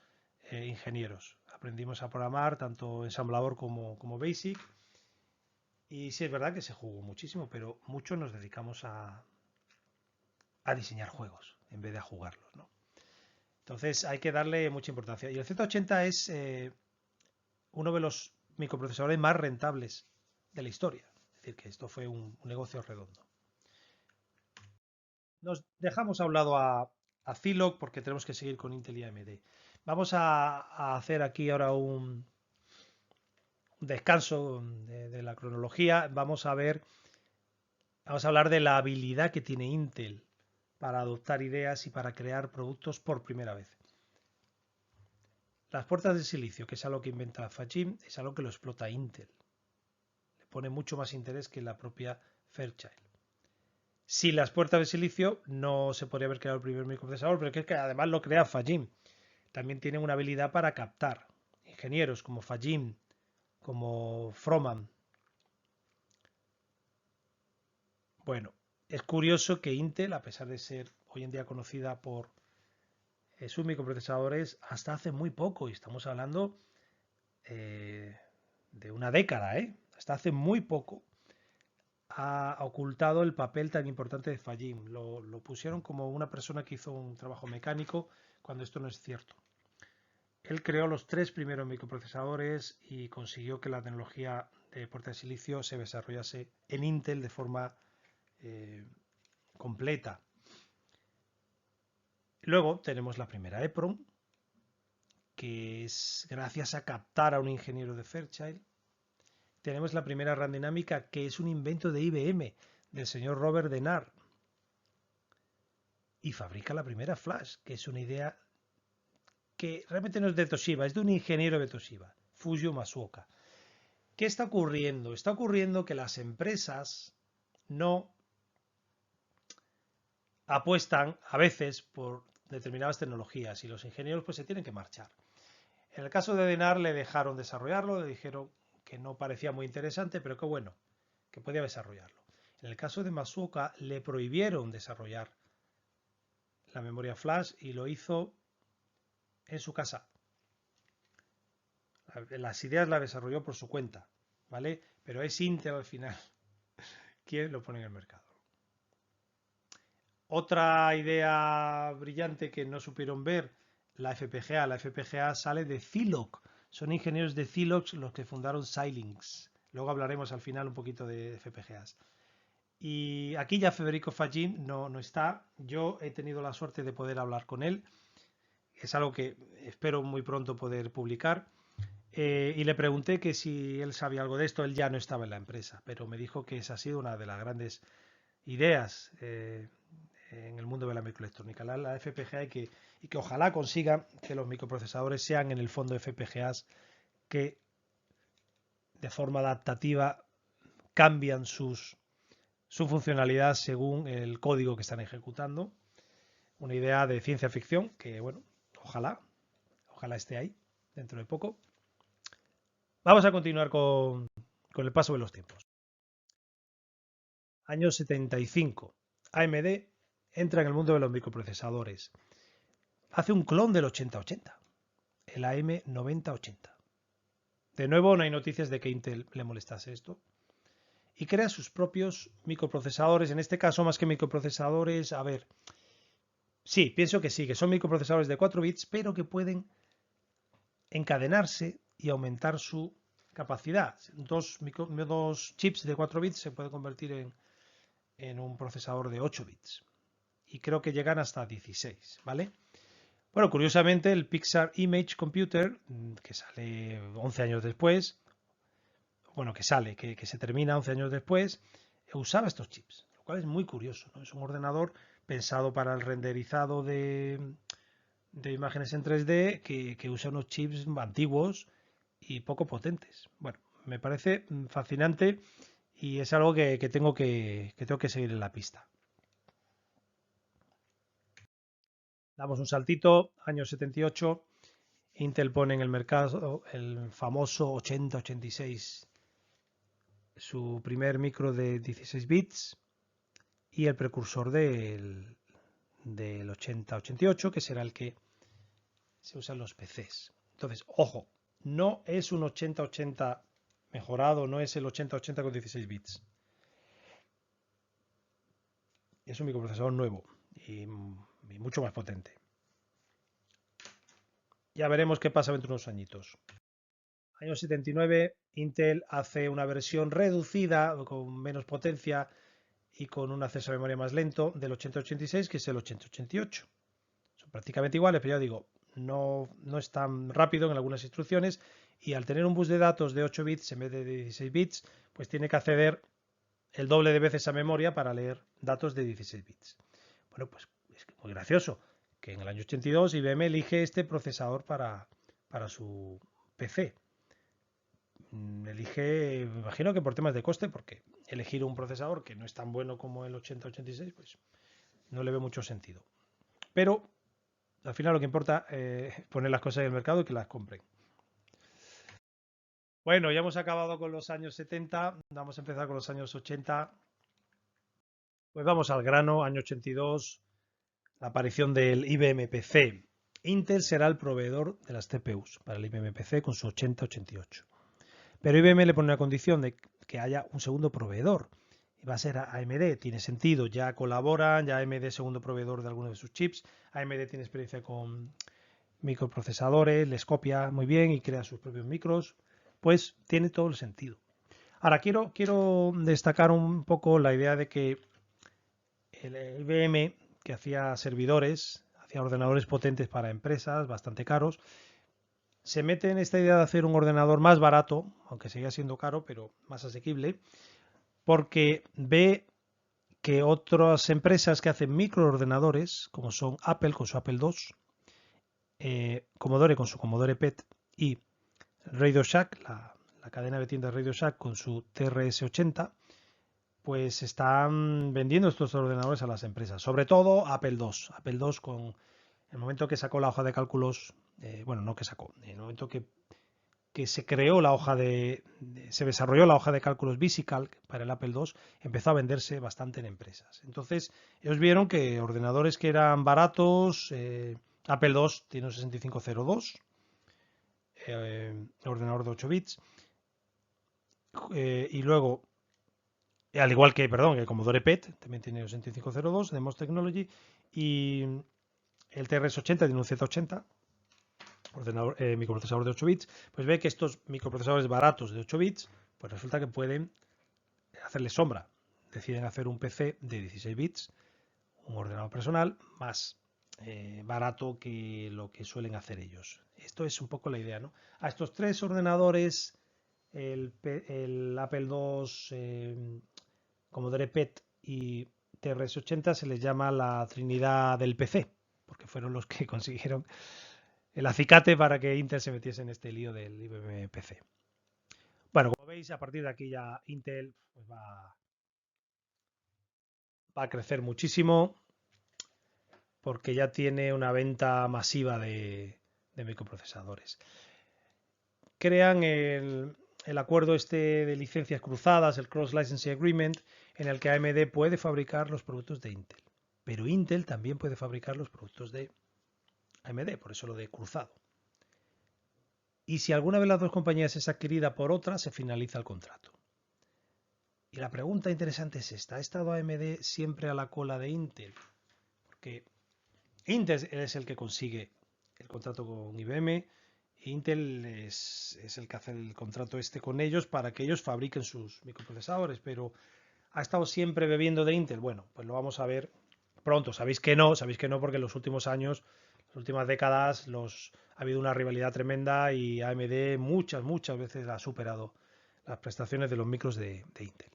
A: ingenieros. Aprendimos a programar tanto ensamblador como Basic. Y sí es verdad que se jugó muchísimo, pero muchos nos dedicamos a diseñar juegos en vez de a jugarlos, ¿no? Entonces hay que darle mucha importancia. Y el Z80 es uno de los microprocesadores más rentables de la historia. Es decir, que esto fue un negocio redondo. Nos dejamos a un lado a Zilog porque tenemos que seguir con Intel y AMD. Vamos a hacer aquí ahora un descanso de la cronología. Vamos a hablar de la habilidad que tiene Intel para adoptar ideas y para crear productos por primera vez. Las puertas de silicio, que es algo que inventa Fajim, es algo que lo explota Intel. Le pone mucho más interés que la propia Fairchild. Sin las puertas de silicio no se podría haber creado el primer microprocesador, pero es que además lo crea Fajim. También tienen una habilidad para captar. Ingenieros como Fajim, como Froman. Bueno, es curioso que Intel, a pesar de ser hoy en día conocida por sus microprocesadores, hasta hace muy poco, y estamos hablando de una década, hasta hace muy poco, ha ocultado el papel tan importante de Fajim. Lo pusieron como una persona que hizo un trabajo mecánico, cuando esto no es cierto. Él creó los 3 primeros microprocesadores y consiguió que la tecnología de puerta de silicio se desarrollase en Intel de forma completa. Luego tenemos la primera EPROM, que es gracias a captar a un ingeniero de Fairchild. Tenemos la primera RAM dinámica, que es un invento de IBM, del señor Robert Denard. Y fabrica la primera flash, que es una idea que realmente no es de Toshiba, es de un ingeniero de Toshiba, Fujio Masuoka. ¿Qué está ocurriendo? Está ocurriendo que las empresas no apuestan a veces por determinadas tecnologías y los ingenieros pues se tienen que marchar. En el caso de Denard le dejaron desarrollarlo, le dijeron que no parecía muy interesante, pero que bueno, que podía desarrollarlo. En el caso de Masuoka le prohibieron desarrollar la memoria flash y lo hizo en su casa. Las ideas las desarrolló por su cuenta, ¿vale? Pero es Intel al final quien lo pone en el mercado. Otra idea brillante que no supieron ver, la FPGA. La FPGA sale de Zilog. Son ingenieros de Zilog los que fundaron Xilinx. Luego hablaremos al final un poquito de FPGAs. Y aquí ya Federico Fajim no está. Yo he tenido la suerte de poder hablar con él. Es algo que espero muy pronto poder publicar. Y le pregunté que si él sabía algo de esto. Él ya no estaba en la empresa, pero me dijo que esa ha sido una de las grandes ideas en el mundo de la microelectrónica, la FPGA, y que ojalá consiga que los microprocesadores sean en el fondo FPGAs que de forma adaptativa cambian su funcionalidad según el código que están ejecutando. Una idea de ciencia ficción que, bueno, ojalá esté ahí dentro de poco. Vamos a continuar con el paso de los tiempos. Año 75. AMD entra en el mundo de los microprocesadores. Hace un clon del 8080, el AM9080. De nuevo, no hay noticias de que Intel le molestase esto. Y crea sus propios microprocesadores, en este caso más que microprocesadores, a ver, sí, pienso que sí, que son microprocesadores de 4 bits, pero que pueden encadenarse y aumentar su capacidad. Dos chips de 4 bits se pueden convertir en un procesador de 8 bits. Y creo que llegan hasta 16, ¿vale? Bueno, curiosamente el Pixar Image Computer, que sale 11 años después, bueno, que se termina 11 años después, usaba estos chips, cual es muy curioso, ¿no? Es un ordenador pensado para el renderizado de imágenes en 3D que usa unos chips antiguos y poco potentes. Bueno, me parece fascinante y es algo que tengo que seguir en la pista. Damos un saltito, año 78, Intel pone en el mercado el famoso 8086, su primer micro de 16 bits y el precursor del 8088, que será el que se usa en los PCs. Entonces, ojo, no es un 8080 mejorado, no es el 8080 con 16 bits. Es un microprocesador nuevo y mucho más potente. Ya veremos qué pasa dentro de unos añitos. Año 79, Intel hace una versión reducida, con menos potencia y con un acceso a memoria más lento del 8086, que es el 8088. Son prácticamente iguales, pero ya digo, no es tan rápido en algunas instrucciones y al tener un bus de datos de 8 bits en vez de 16 bits, pues tiene que acceder el doble de veces a memoria para leer datos de 16 bits. Bueno, pues es muy gracioso que en el año 82 IBM elige este procesador para su PC. Elige, me imagino que por temas de coste, porque elegir un procesador que no es tan bueno como el 8086, pues no le ve mucho sentido. Pero al final lo que importa es poner las cosas en el mercado y que las compren. Bueno, ya hemos acabado con los años 70, vamos a empezar con los años 80. Pues vamos al grano, año 82, la aparición del IBM PC. Intel será el proveedor de las CPUs para el IBM PC con su 8088. Pero IBM le pone una condición de que haya un segundo proveedor. Y va a ser AMD, tiene sentido, ya colaboran, ya AMD es segundo proveedor de algunos de sus chips. AMD tiene experiencia con microprocesadores, les copia muy bien y crea sus propios micros. Pues tiene todo el sentido. Ahora quiero destacar un poco la idea de que el IBM, que hacía servidores, hacía ordenadores potentes para empresas, bastante caros, se mete en esta idea de hacer un ordenador más barato, aunque siga siendo caro, pero más asequible, porque ve que otras empresas que hacen microordenadores, como son Apple con su Apple II, Commodore con su Commodore PET y Radio Shack, la cadena de tiendas Radio Shack con su TRS-80, pues están vendiendo estos ordenadores a las empresas, sobre todo Apple II. Apple II con el momento que sacó la hoja de cálculos, bueno, no que sacó, en el momento que se creó la hoja se desarrolló la hoja de cálculos VisiCalc para el Apple II, empezó a venderse bastante en empresas. Entonces, ellos vieron que ordenadores que eran baratos, Apple II tiene un 6502, ordenador de 8 bits, y luego, al igual que, perdón, el Commodore PET, también tiene un 6502 de MOS Technology, y el TRS-80 tiene un Z80, microprocesador de 8 bits, pues ve que estos microprocesadores baratos de 8 bits, pues resulta que pueden hacerle sombra. Deciden hacer un PC de 16 bits, un ordenador personal más barato que lo que suelen hacer ellos. Esto es un poco la idea, ¿no? A estos tres ordenadores, el Apple II, Commodore PET y TRS-80 se les llama la Trinidad del PC, porque fueron los que consiguieron el acicate para que Intel se metiese en este lío del IBM PC. Bueno, como veis, a partir de aquí ya Intel pues va a crecer muchísimo porque ya tiene una venta masiva de microprocesadores. Crean el acuerdo este de licencias cruzadas, el Cross Licensing Agreement, en el que AMD puede fabricar los productos de Intel. Pero Intel también puede fabricar los productos de AMD, por eso lo de cruzado. Y si alguna de las dos compañías es adquirida por otra, se finaliza el contrato. Y la pregunta interesante es esta: ¿ha estado AMD siempre a la cola de Intel? Porque Intel es el que consigue el contrato con IBM, Intel es el que hace el contrato este con ellos para que ellos fabriquen sus microprocesadores, pero ¿ha estado siempre bebiendo de Intel? Bueno, pues lo vamos a ver pronto. Sabéis que no, porque en los últimos años, las últimas décadas, ha habido una rivalidad tremenda y AMD muchas veces ha superado las prestaciones de los micros de Intel.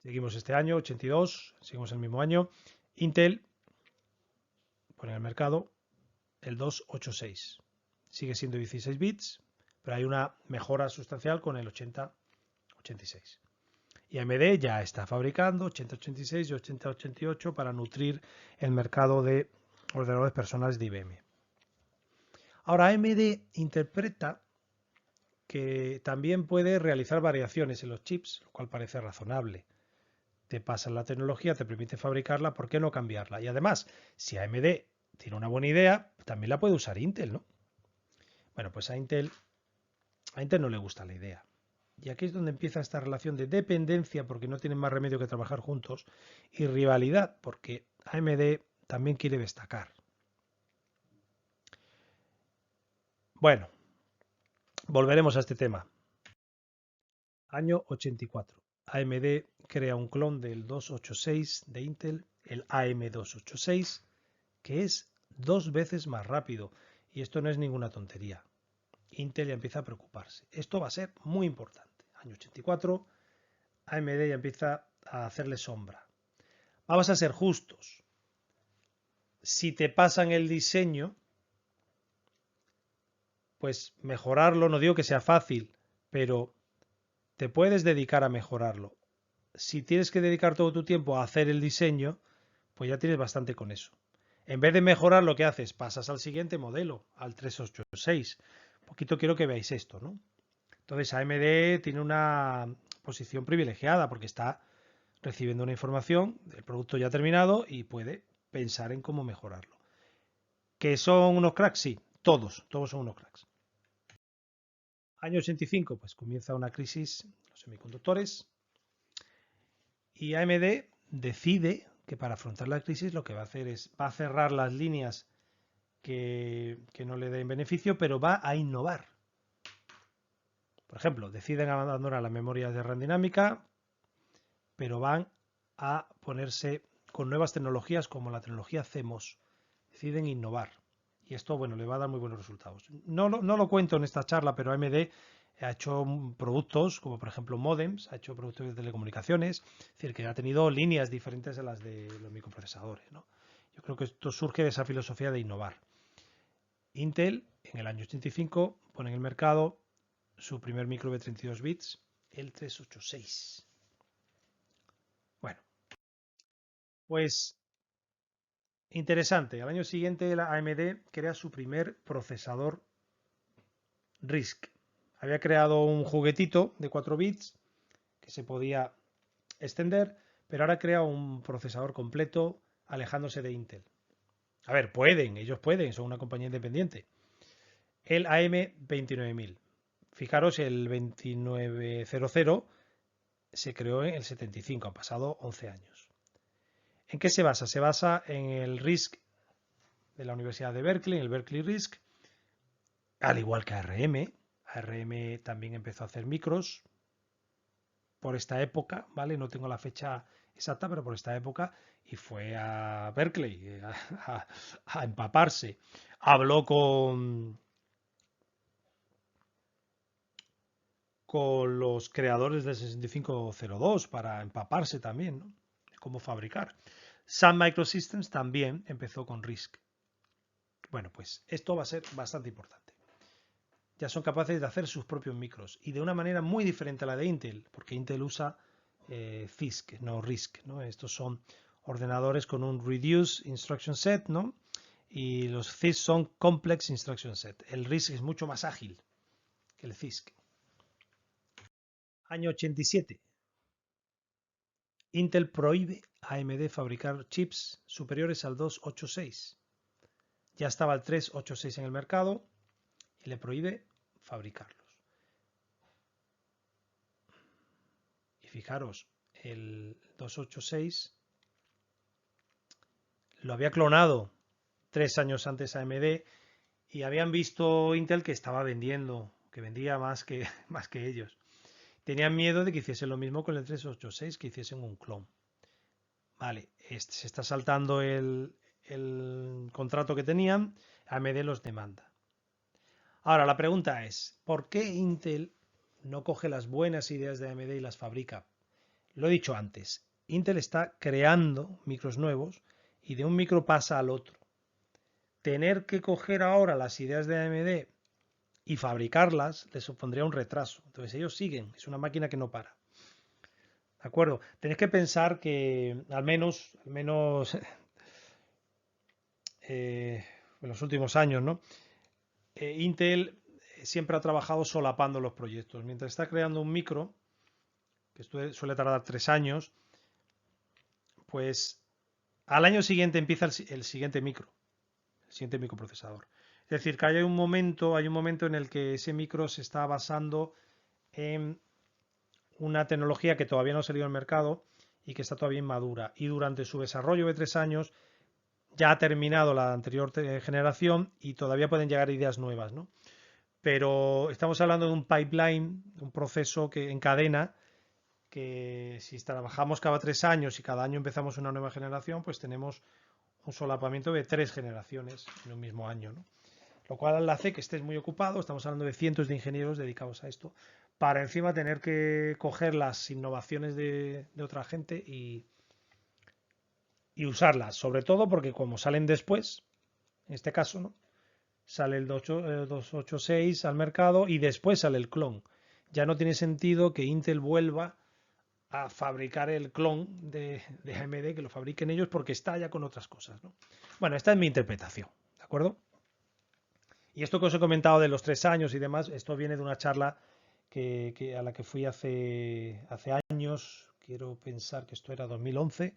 A: Seguimos este año, 82, seguimos el mismo año. Intel pone en el mercado el 286. Sigue siendo 16 bits, pero hay una mejora sustancial con el 8086. Y AMD ya está fabricando 8086 y 8088 para nutrir el mercado de ordenadores personales de IBM. Ahora AMD interpreta que también puede realizar variaciones en los chips, lo cual parece razonable. Te pasan la tecnología, te permite fabricarla, ¿por qué no cambiarla? Y además, si AMD tiene una buena idea, también la puede usar Intel, ¿no? Bueno, pues a Intel no le gusta la idea. Y aquí es donde empieza esta relación de dependencia, porque no tienen más remedio que trabajar juntos, y rivalidad, porque AMD también quiere destacar. Bueno, volveremos a este tema. Año 84. AMD crea un clon del 286 de Intel, el AM286, que es 2 veces más rápido. Y esto no es ninguna tontería. Intel ya empieza a preocuparse. Esto va a ser muy importante. Año 84, AMD ya empieza a hacerle sombra. Vamos a ser justos. Si te pasan el diseño, pues mejorarlo, no digo que sea fácil, pero te puedes dedicar a mejorarlo. Si tienes que dedicar todo tu tiempo a hacer el diseño, pues ya tienes bastante con eso. En vez de mejorar, lo que haces, pasas al siguiente modelo, al 386. Un poquito quiero que veáis esto, ¿no? Entonces AMD tiene una posición privilegiada porque está recibiendo una información del producto ya terminado y puede pensar en cómo mejorarlo. ¿Que son unos cracks? Sí, todos son unos cracks. Año 85, pues comienza una crisis en los semiconductores y AMD decide que para afrontar la crisis lo que va a hacer es, va a cerrar las líneas que no le den beneficio, pero va a innovar. Por ejemplo, deciden abandonar la memoria de RAM dinámica, pero van a ponerse con nuevas tecnologías como la tecnología CMOS. Deciden innovar. Y esto, bueno, le va a dar muy buenos resultados. No lo cuento en esta charla, pero AMD ha hecho productos, como por ejemplo modems, ha hecho productos de telecomunicaciones, es decir, que ha tenido líneas diferentes a las de los microprocesadores, ¿no? Yo creo que esto surge de esa filosofía de innovar. Intel, en el año 85, pone en el mercado su primer micro de 32 bits, el 386. Bueno, pues interesante. Al año siguiente, la AMD crea su primer procesador RISC. Había creado un juguetito de 4 bits que se podía extender, pero ahora crea un procesador completo alejándose de Intel. A ver, ellos pueden, son una compañía independiente. El AM29000. Fijaros, el 2900 se creó en el 75, han pasado 11 años. ¿En qué se basa? Se basa en el RISC de la Universidad de Berkeley, el Berkeley RISC, al igual que ARM. ARM también empezó a hacer micros por esta época, ¿vale? No tengo la fecha exacta, pero por esta época, y fue a Berkeley a empaparse. Habló con los creadores del 6502 para empaparse también, ¿no? Cómo fabricar. Sun Microsystems también empezó con RISC. Bueno, pues esto va a ser bastante importante. Ya son capaces de hacer sus propios micros y de una manera muy diferente a la de Intel, porque Intel usa CISC, no RISC, ¿no? Estos son ordenadores con un Reduced Instruction Set, ¿no? Y los CISC son Complex Instruction Set. El RISC es mucho más ágil que el CISC. Año 87. Intel prohíbe a AMD fabricar chips superiores al 286. Ya estaba el 386 en el mercado y le prohíbe fabricarlos. Y fijaros, el 286 lo había clonado 3 años antes a AMD y habían visto Intel que estaba vendiendo, que vendía más que ellos. Tenían miedo de que hiciesen lo mismo con el 386, que hiciesen un clon. Vale, se está saltando el contrato que tenían, AMD los demanda. Ahora, la pregunta es, ¿por qué Intel no coge las buenas ideas de AMD y las fabrica? Lo he dicho antes, Intel está creando micros nuevos y de un micro pasa al otro. Tener que coger ahora las ideas de AMD y fabricarlas les supondría un retraso. Entonces ellos siguen, es una máquina que no para. ¿De acuerdo? Tenéis que pensar que al menos en los últimos años, ¿no? Intel siempre ha trabajado solapando los proyectos. Mientras está creando un micro, que esto suele tardar 3 años, pues al año siguiente empieza el siguiente micro, el siguiente microprocesador. Es decir, que hay un momento en el que ese micro se está basando en una tecnología que todavía no ha salido al mercado y que está todavía inmadura. Y durante su desarrollo de 3 años ya ha terminado la anterior generación y todavía pueden llegar ideas nuevas, ¿no? Pero estamos hablando de un pipeline, un proceso que en cadena, que si trabajamos cada 3 años y cada año empezamos una nueva generación, pues tenemos un solapamiento de 3 generaciones en un mismo año, ¿no? Lo cual hace que estés muy ocupado, estamos hablando de cientos de ingenieros dedicados a esto, para encima tener que coger las innovaciones de otra gente y usarlas, sobre todo porque como salen después, en este caso, ¿no? Sale el 286 al mercado y después sale el clon. Ya no tiene sentido que Intel vuelva a fabricar el clon de AMD, que lo fabriquen ellos porque está ya con otras cosas, ¿no? Bueno, esta es mi interpretación, ¿de acuerdo? Y esto que os he comentado de los 3 años y demás, esto viene de una charla a la que fui hace años, quiero pensar que esto era 2011,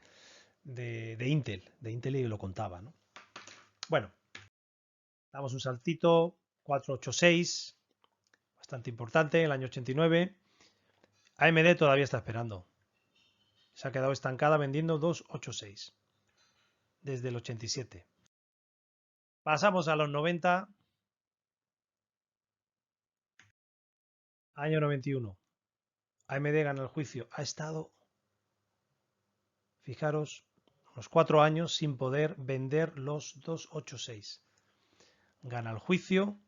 A: de Intel y lo contaba, ¿no? Bueno, damos un saltito, 486, bastante importante, el año 89. AMD todavía está esperando. Se ha quedado estancada vendiendo 286 desde el 87. Pasamos a los 90, año 91. AMD gana el juicio. Ha estado, fijaros, unos 4 años sin poder vender los 286. Gana el juicio.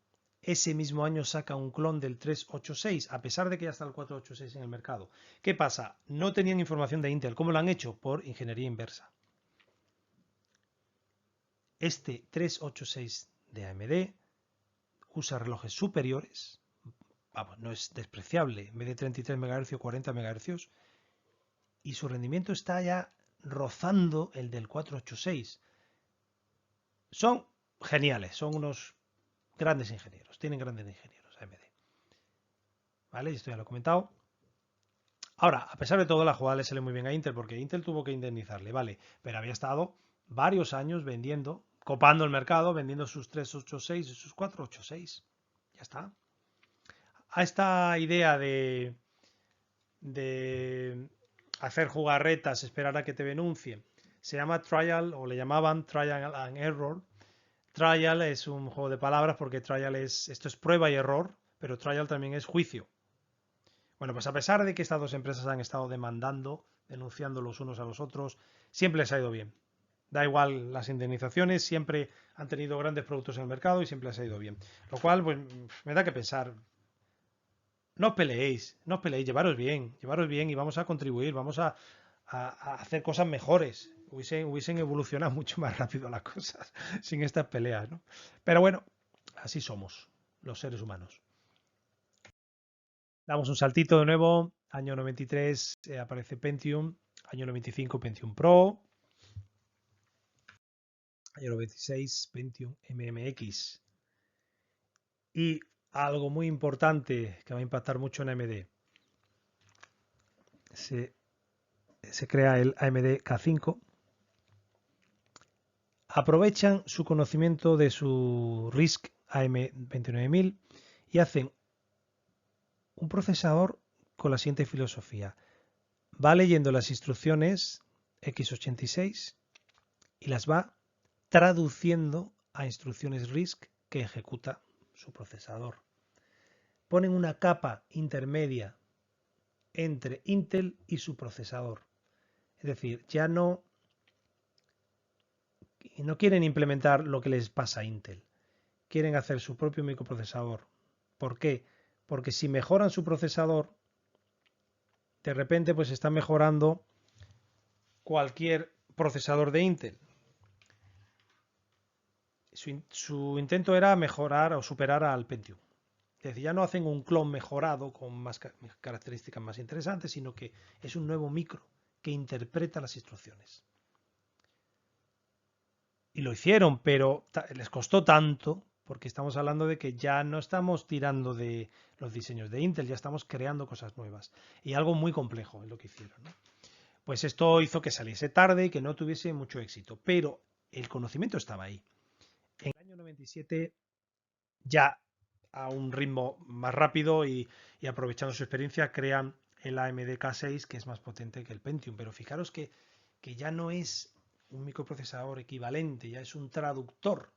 A: Ese mismo año saca un clon del 386, a pesar de que ya está el 486 en el mercado. ¿Qué pasa? No tenían información de Intel. ¿Cómo lo han hecho? Por ingeniería inversa. Este 386 de AMD usa relojes superiores, vamos, no es despreciable, en vez de 33 MHz, 40 MHz, y su rendimiento está ya rozando el del 486. Son geniales, son unos grandes ingenieros, tienen grandes ingenieros AMD. ¿Vale? Esto ya lo he comentado. Ahora, a pesar de todo, la jugada le sale muy bien a Intel, porque Intel tuvo que indemnizarle, ¿vale? Pero había estado varios años vendiendo, copando el mercado, vendiendo sus 386 y sus 486. Ya está. A esta idea de hacer jugarretas, esperar a que te denuncien, se llama trial, o le llamaban trial and error. Trial es un juego de palabras porque esto es prueba y error, pero trial también es juicio. Bueno, pues a pesar de que estas dos empresas han estado demandando, denunciando los unos a los otros, siempre les ha ido bien. Da igual las indemnizaciones, siempre han tenido grandes productos en el mercado y siempre les ha ido bien. Lo cual, pues, me da que pensar. No os peleéis, no os peleéis, llevaros bien y vamos a contribuir, vamos a hacer cosas mejores. Hubiesen evolucionado mucho más rápido las cosas sin estas peleas, ¿no? Pero bueno, así somos los seres humanos. Damos un saltito de nuevo. Año 93 aparece Pentium. Año 95 Pentium Pro. Año 96 Pentium MMX. Y algo muy importante que va a impactar mucho en AMD. Se crea el AMD K5. Aprovechan su conocimiento de su RISC AM29000 y hacen un procesador con la siguiente filosofía. Va leyendo las instrucciones x86 y las va traduciendo a instrucciones RISC que ejecuta su procesador. Ponen una capa intermedia entre Intel y su procesador. Es decir, ya no quieren implementar lo que les pasa a Intel. Quieren hacer su propio microprocesador. ¿Por qué? Porque si mejoran su procesador de repente pues está mejorando cualquier procesador de Intel. Su intento era mejorar o superar al Pentium. Es decir, ya no hacen un clon mejorado con más características más interesantes, sino que es un nuevo micro que interpreta las instrucciones. Y lo hicieron, pero les costó tanto, porque estamos hablando de que ya no estamos tirando de los diseños de Intel, ya estamos creando cosas nuevas. Y algo muy complejo es lo que hicieron, ¿no? Pues esto hizo que saliese tarde y que no tuviese mucho éxito, pero el conocimiento estaba ahí. En el año 97, ya a un ritmo más rápido y aprovechando su experiencia, crean el AMD K6, que es más potente que el Pentium. Pero fijaros que ya no es un microprocesador equivalente, ya es un traductor,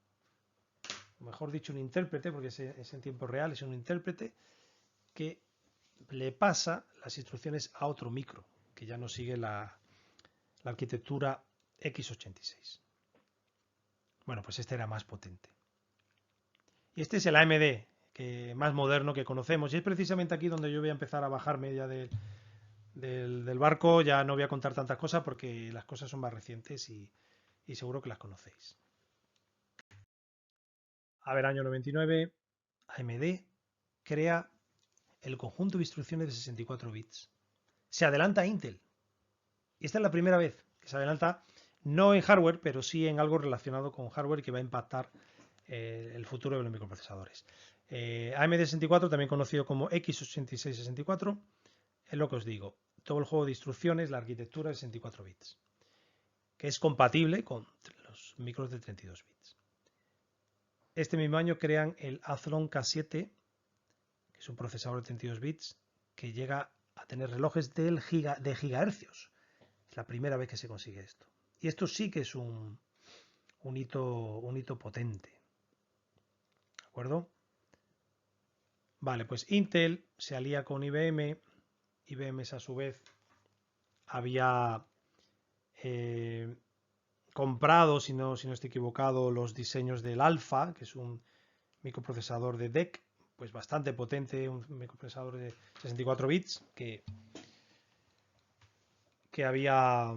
A: o mejor dicho, un intérprete, porque es en tiempo real, es un intérprete que le pasa las instrucciones a otro micro, que ya no sigue la arquitectura x86. Bueno, pues este era más potente. Y este es el AMD más moderno que conocemos. Y es precisamente aquí donde yo voy a empezar a bajarme ya del barco. Ya no voy a contar tantas cosas porque las cosas son más recientes y seguro que las conocéis. A ver, año 99, AMD crea el conjunto de instrucciones de 64 bits. Se adelanta a Intel. Y esta es la primera vez que se adelanta, no en hardware, pero sí en algo relacionado con hardware que va a impactar el futuro de los microprocesadores. AMD 64, también conocido como x86-64, es lo que os digo. Todo el juego de instrucciones, la arquitectura de 64 bits, que es compatible con los micros de 32 bits. Este mismo año crean el Athlon K7, que es un procesador de 32 bits, que llega a tener relojes de gigahercios. Es la primera vez que se consigue esto. Y esto sí que es un hito potente. ¿De acuerdo? Vale, pues Intel se alía con IBM. IBM a su vez había comprado, si no estoy equivocado, los diseños del Alpha, que es un microprocesador de DEC, pues bastante potente, un microprocesador de 64 bits que había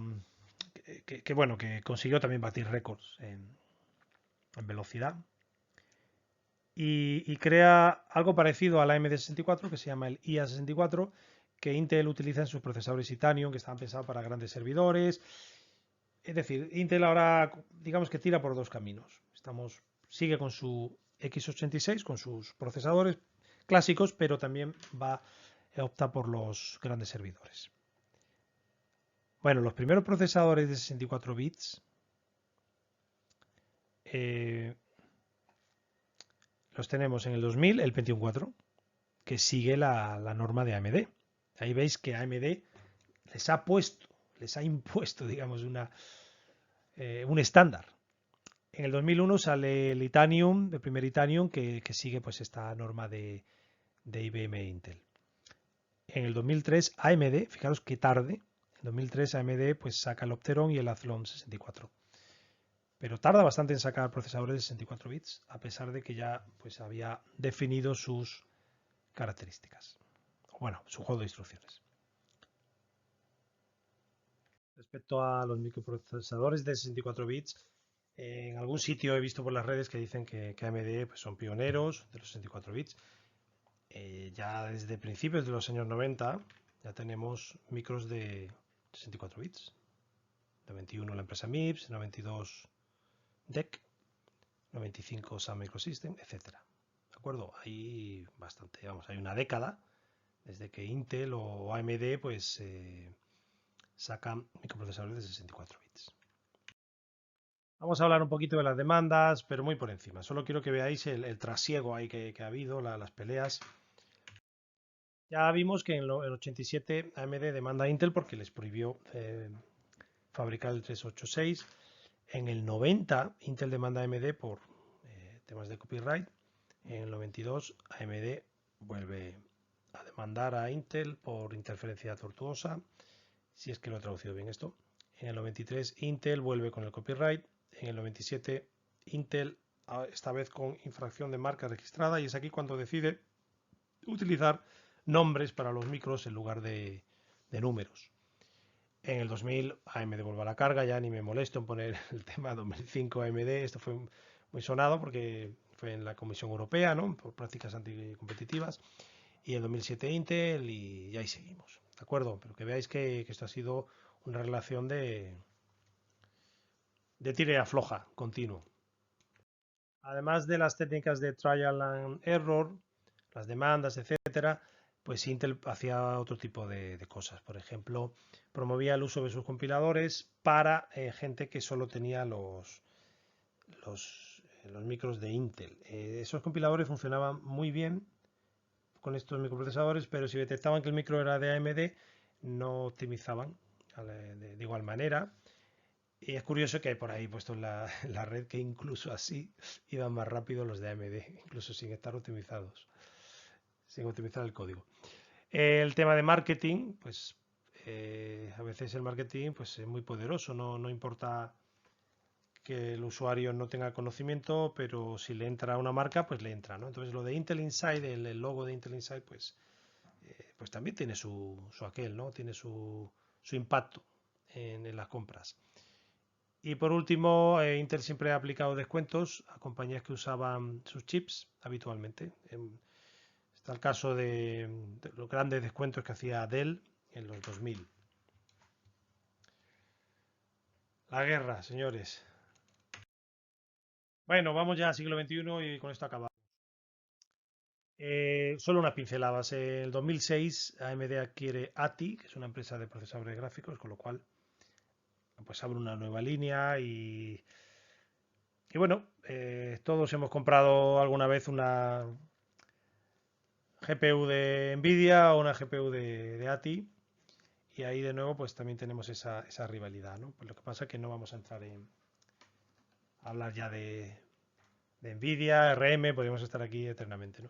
A: bueno, que consiguió también batir récords en velocidad. Y crea algo parecido al AMD64 que se llama el IA64, que Intel utiliza en sus procesadores Titanium, que están pensados para grandes servidores. Es decir, Intel ahora digamos que tira por dos caminos. Sigue con su x86, con sus procesadores clásicos, pero también opta por los grandes servidores. Bueno, los primeros procesadores de 64 bits los tenemos en el 2000, el Pentium 4, que sigue la norma de AMD. Ahí veis que AMD les ha impuesto, digamos, un estándar. En el 2001 sale el Titanium, el primer Titanium, que sigue pues esta norma de IBM e Intel. En el 2003 AMD, fijaros qué tarde, en 2003 AMD pues saca el Opteron y el Athlon 64. Pero tarda bastante en sacar procesadores de 64 bits, a pesar de que ya pues había definido sus características. Bueno, su juego de instrucciones. Respecto a los microprocesadores de 64 bits, en algún sitio he visto por las redes que dicen que AMD pues, son pioneros de los 64 bits. Ya desde principios de los años 90 ya tenemos micros de 64 bits. 91 la empresa MIPS, 92 DEC, 95 Sun Microsystem, etc. ¿De acuerdo? Hay bastante, vamos, hay una década desde que Intel o AMD pues sacan microprocesadores de 64 bits. Vamos a hablar un poquito de las demandas, pero muy por encima. Solo quiero que veáis el trasiego ahí que ha habido, las peleas. Ya vimos que en el 87 AMD demanda a Intel porque les prohibió fabricar el 386. En el 90 Intel demanda a AMD por temas de copyright. En el 92 AMD vuelve a demandar a Intel por interferencia tortuosa, si es que lo he traducido bien esto. En el 93 Intel vuelve con el copyright. En el 97 Intel, esta vez con infracción de marca registrada, y es aquí cuando decide utilizar nombres para los micros en lugar de de números. En el 2000 AMD vuelve a la carga, ya ni me molesto en poner el tema 2005 AMD, esto fue muy sonado porque fue en la Comisión Europea, ¿no? Por prácticas anticompetitivas, y en 2007 Intel y ahí seguimos, ¿de acuerdo? Pero que veáis que esto ha sido una relación de tire y afloja continuo. Además de las técnicas de trial and error, las demandas, etcétera, pues Intel hacía otro tipo de cosas. Por ejemplo, promovía el uso de sus compiladores para gente que solo tenía los micros de Intel. Esos compiladores funcionaban muy bien con estos microprocesadores, pero si detectaban que el micro era de AMD, no optimizaban de igual manera. Y es curioso que hay por ahí puesto en la red que incluso así iban más rápido los de AMD, incluso sin estar optimizados, sin optimizar el código. El tema de marketing, pues a veces el marketing pues, es muy poderoso, no importa que el usuario no tenga conocimiento, pero si le entra a una marca, pues le entra, ¿no? Entonces lo de Intel Inside, el logo de Intel Inside, pues también tiene su aquel, ¿no? Tiene su impacto en las compras. Y por último, Intel siempre ha aplicado descuentos a compañías que usaban sus chips habitualmente. Está el caso de los grandes descuentos que hacía Dell en los 2000. La guerra, señores. Bueno, vamos ya al siglo XXI y con esto acabamos. Solo unas pinceladas. En el 2006 AMD adquiere ATI, que es una empresa de procesadores gráficos, con lo cual pues abre una nueva línea y bueno, todos hemos comprado alguna vez una GPU de Nvidia o una GPU de ATI y ahí de nuevo pues también tenemos esa rivalidad, ¿no? Pues lo que pasa es que no vamos a entrar a hablar ya de Nvidia, RM, podríamos estar aquí eternamente, ¿no?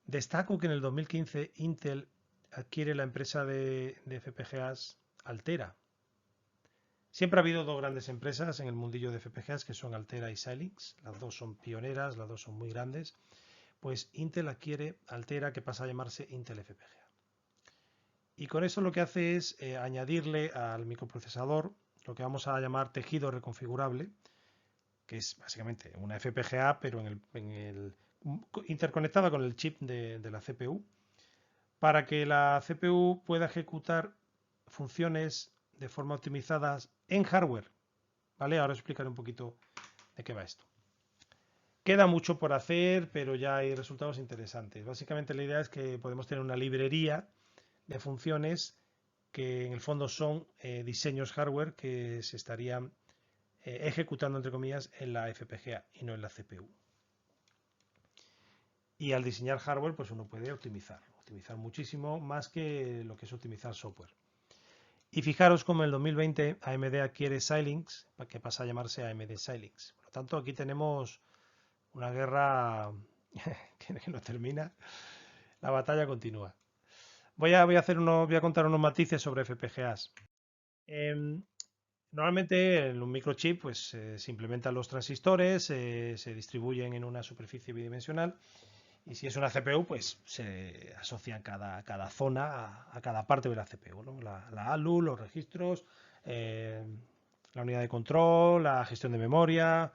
A: Destaco que en el 2015 Intel adquiere la empresa de FPGAs Altera. Siempre ha habido dos grandes empresas en el mundillo de FPGAs que son Altera y Xilinx. Las dos son pioneras, las dos son muy grandes. Pues Intel adquiere Altera, que pasa a llamarse Intel FPGA. Y con eso lo que hace es añadirle al microprocesador lo que vamos a llamar tejido reconfigurable, que es básicamente una FPGA, pero interconectada con el chip de la CPU, para que la CPU pueda ejecutar funciones de forma optimizada en hardware. ¿Vale? Ahora os explicaré un poquito de qué va esto. Queda mucho por hacer, pero ya hay resultados interesantes. Básicamente la idea es que podemos tener una librería de funciones que en el fondo son diseños hardware que se estarían ejecutando, entre comillas, en la FPGA y no en la CPU. Y al diseñar hardware, pues uno puede optimizar muchísimo más que lo que es optimizar software. Y fijaros como en el 2020 AMD adquiere Xilinx, que pasa a llamarse AMD Xilinx. Por lo tanto, aquí tenemos una guerra que no termina, la batalla continúa. Voy a contar unos matices sobre FPGAs. Normalmente en un microchip pues, se implementan los transistores, se distribuyen en una superficie bidimensional y si es una CPU pues se asocian cada zona a cada parte de la CPU, ¿no? La ALU, los registros, la unidad de control, la gestión de memoria,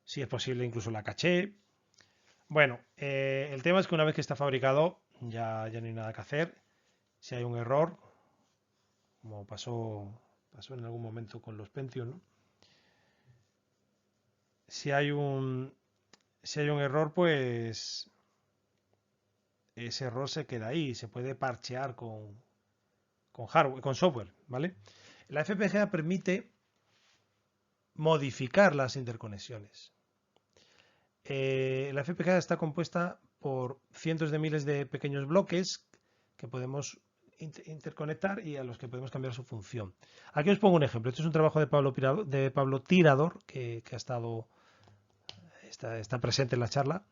A: si es posible incluso la caché. Bueno, el tema es que una vez que está fabricado ya no hay nada que hacer. Si hay un error, como pasó en algún momento con los Pentium, ¿no? Si hay un error, pues ese error se queda ahí, se puede parchear con hardware, con software, ¿vale? La FPGA permite modificar las interconexiones. La FPGA está compuesta por cientos de miles de pequeños bloques que podemos interconectar y a los que podemos cambiar su función. Aquí os pongo un ejemplo. Este es un trabajo de Pablo Tirador, que está presente en la charla,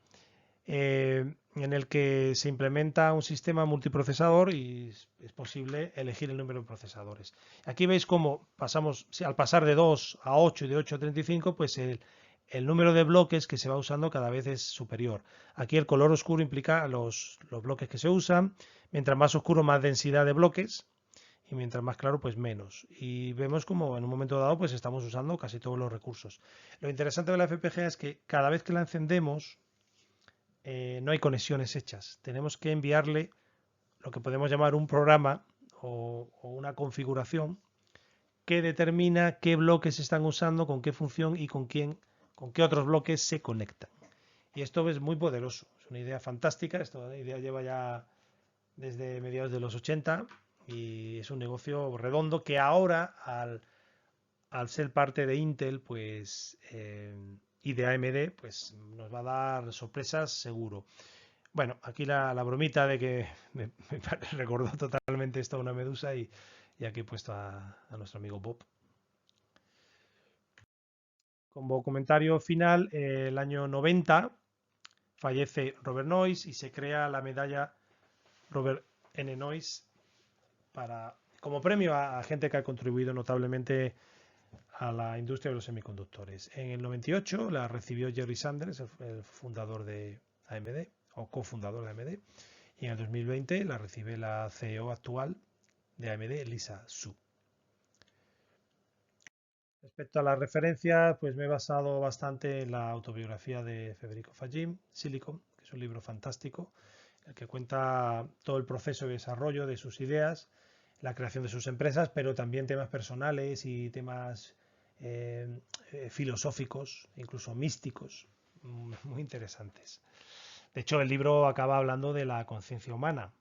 A: en el que se implementa un sistema multiprocesador y es posible elegir el número de procesadores. Aquí veis cómo pasamos, al pasar de 2 a 8 y de 8 a 35, pues el número de bloques que se va usando cada vez es superior. Aquí el color oscuro implica los bloques que se usan. Mientras más oscuro, más densidad de bloques. y mientras más claro, pues menos. Y vemos como en un momento dado, pues estamos usando casi todos los recursos. Lo interesante de la FPGA es que cada vez que la encendemos, no hay conexiones hechas. Tenemos que enviarle lo que podemos llamar un programa o una configuración que determina qué bloques se están usando, con qué función y con qué otros bloques se conectan. Y esto es muy poderoso, es una idea fantástica. Esta idea lleva ya desde mediados de los 80 y es un negocio redondo que ahora, al ser parte de Intel, pues y de AMD, pues nos va a dar sorpresas seguro. Bueno, aquí la bromita de que me recordó totalmente esto a una medusa y aquí he puesto a nuestro amigo Bob. Como comentario final, el año 90 fallece Robert Noyce y se crea la medalla Robert N. Noyce como premio a gente que ha contribuido notablemente a la industria de los semiconductores. En el 98 la recibió Jerry Sanders, el fundador de AMD, o cofundador de AMD, y en el 2020 la recibe la CEO actual de AMD, Lisa Su. Respecto a las referencias, pues me he basado bastante en la autobiografía de Federico Fagin, Silicon, que es un libro fantástico, el que cuenta todo el proceso de desarrollo de sus ideas, la creación de sus empresas, pero también temas personales y temas filosóficos, incluso místicos, muy interesantes. De hecho, el libro acaba hablando de la conciencia humana.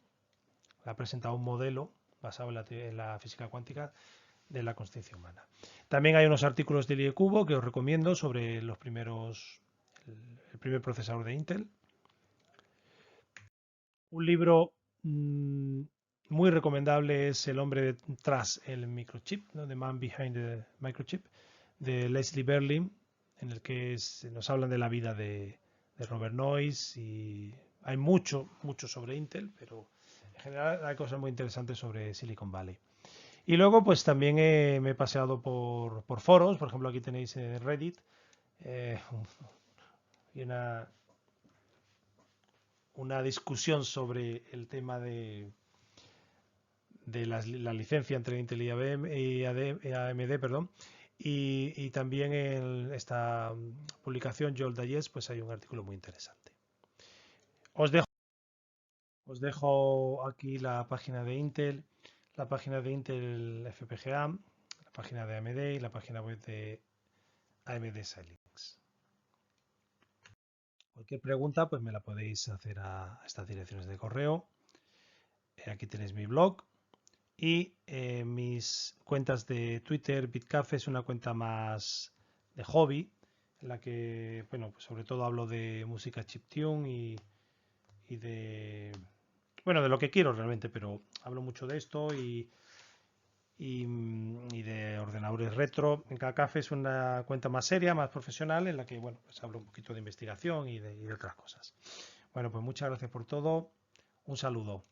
A: Ha presentado un modelo basado en la física cuántica de la conciencia humana. También hay unos artículos de IECubo que os recomiendo sobre el primer procesador de Intel. Un libro muy recomendable es El hombre tras el microchip, ¿no? The Man Behind the Microchip, de Leslie Berlin, en el que nos hablan de la vida de Robert Noyce, y hay mucho sobre Intel, pero en general hay cosas muy interesantes sobre Silicon Valley. Y luego, pues también me he paseado por foros. Por ejemplo, aquí tenéis Reddit, eh, y una discusión sobre el tema de la licencia entre Intel y AMD, perdón. Y también en esta publicación, Joel Digest, pues hay un artículo muy interesante. Os dejo, os dejo aquí la página de Intel, la página de Intel FPGA, la página de AMD y la página web de AMD Xilinx. Cualquier pregunta, pues me la podéis hacer a estas direcciones de correo. Aquí tenéis mi blog y mis cuentas de Twitter. Bitcafe es una cuenta más de hobby, en la que, bueno, pues sobre todo hablo de música chiptune y de, bueno, de lo que quiero realmente, pero hablo mucho de esto y de ordenadores retro. En Cacafe es una cuenta más seria, más profesional, en la que, bueno, pues hablo un poquito de investigación y de otras cosas. Bueno, pues muchas gracias por todo. Un saludo.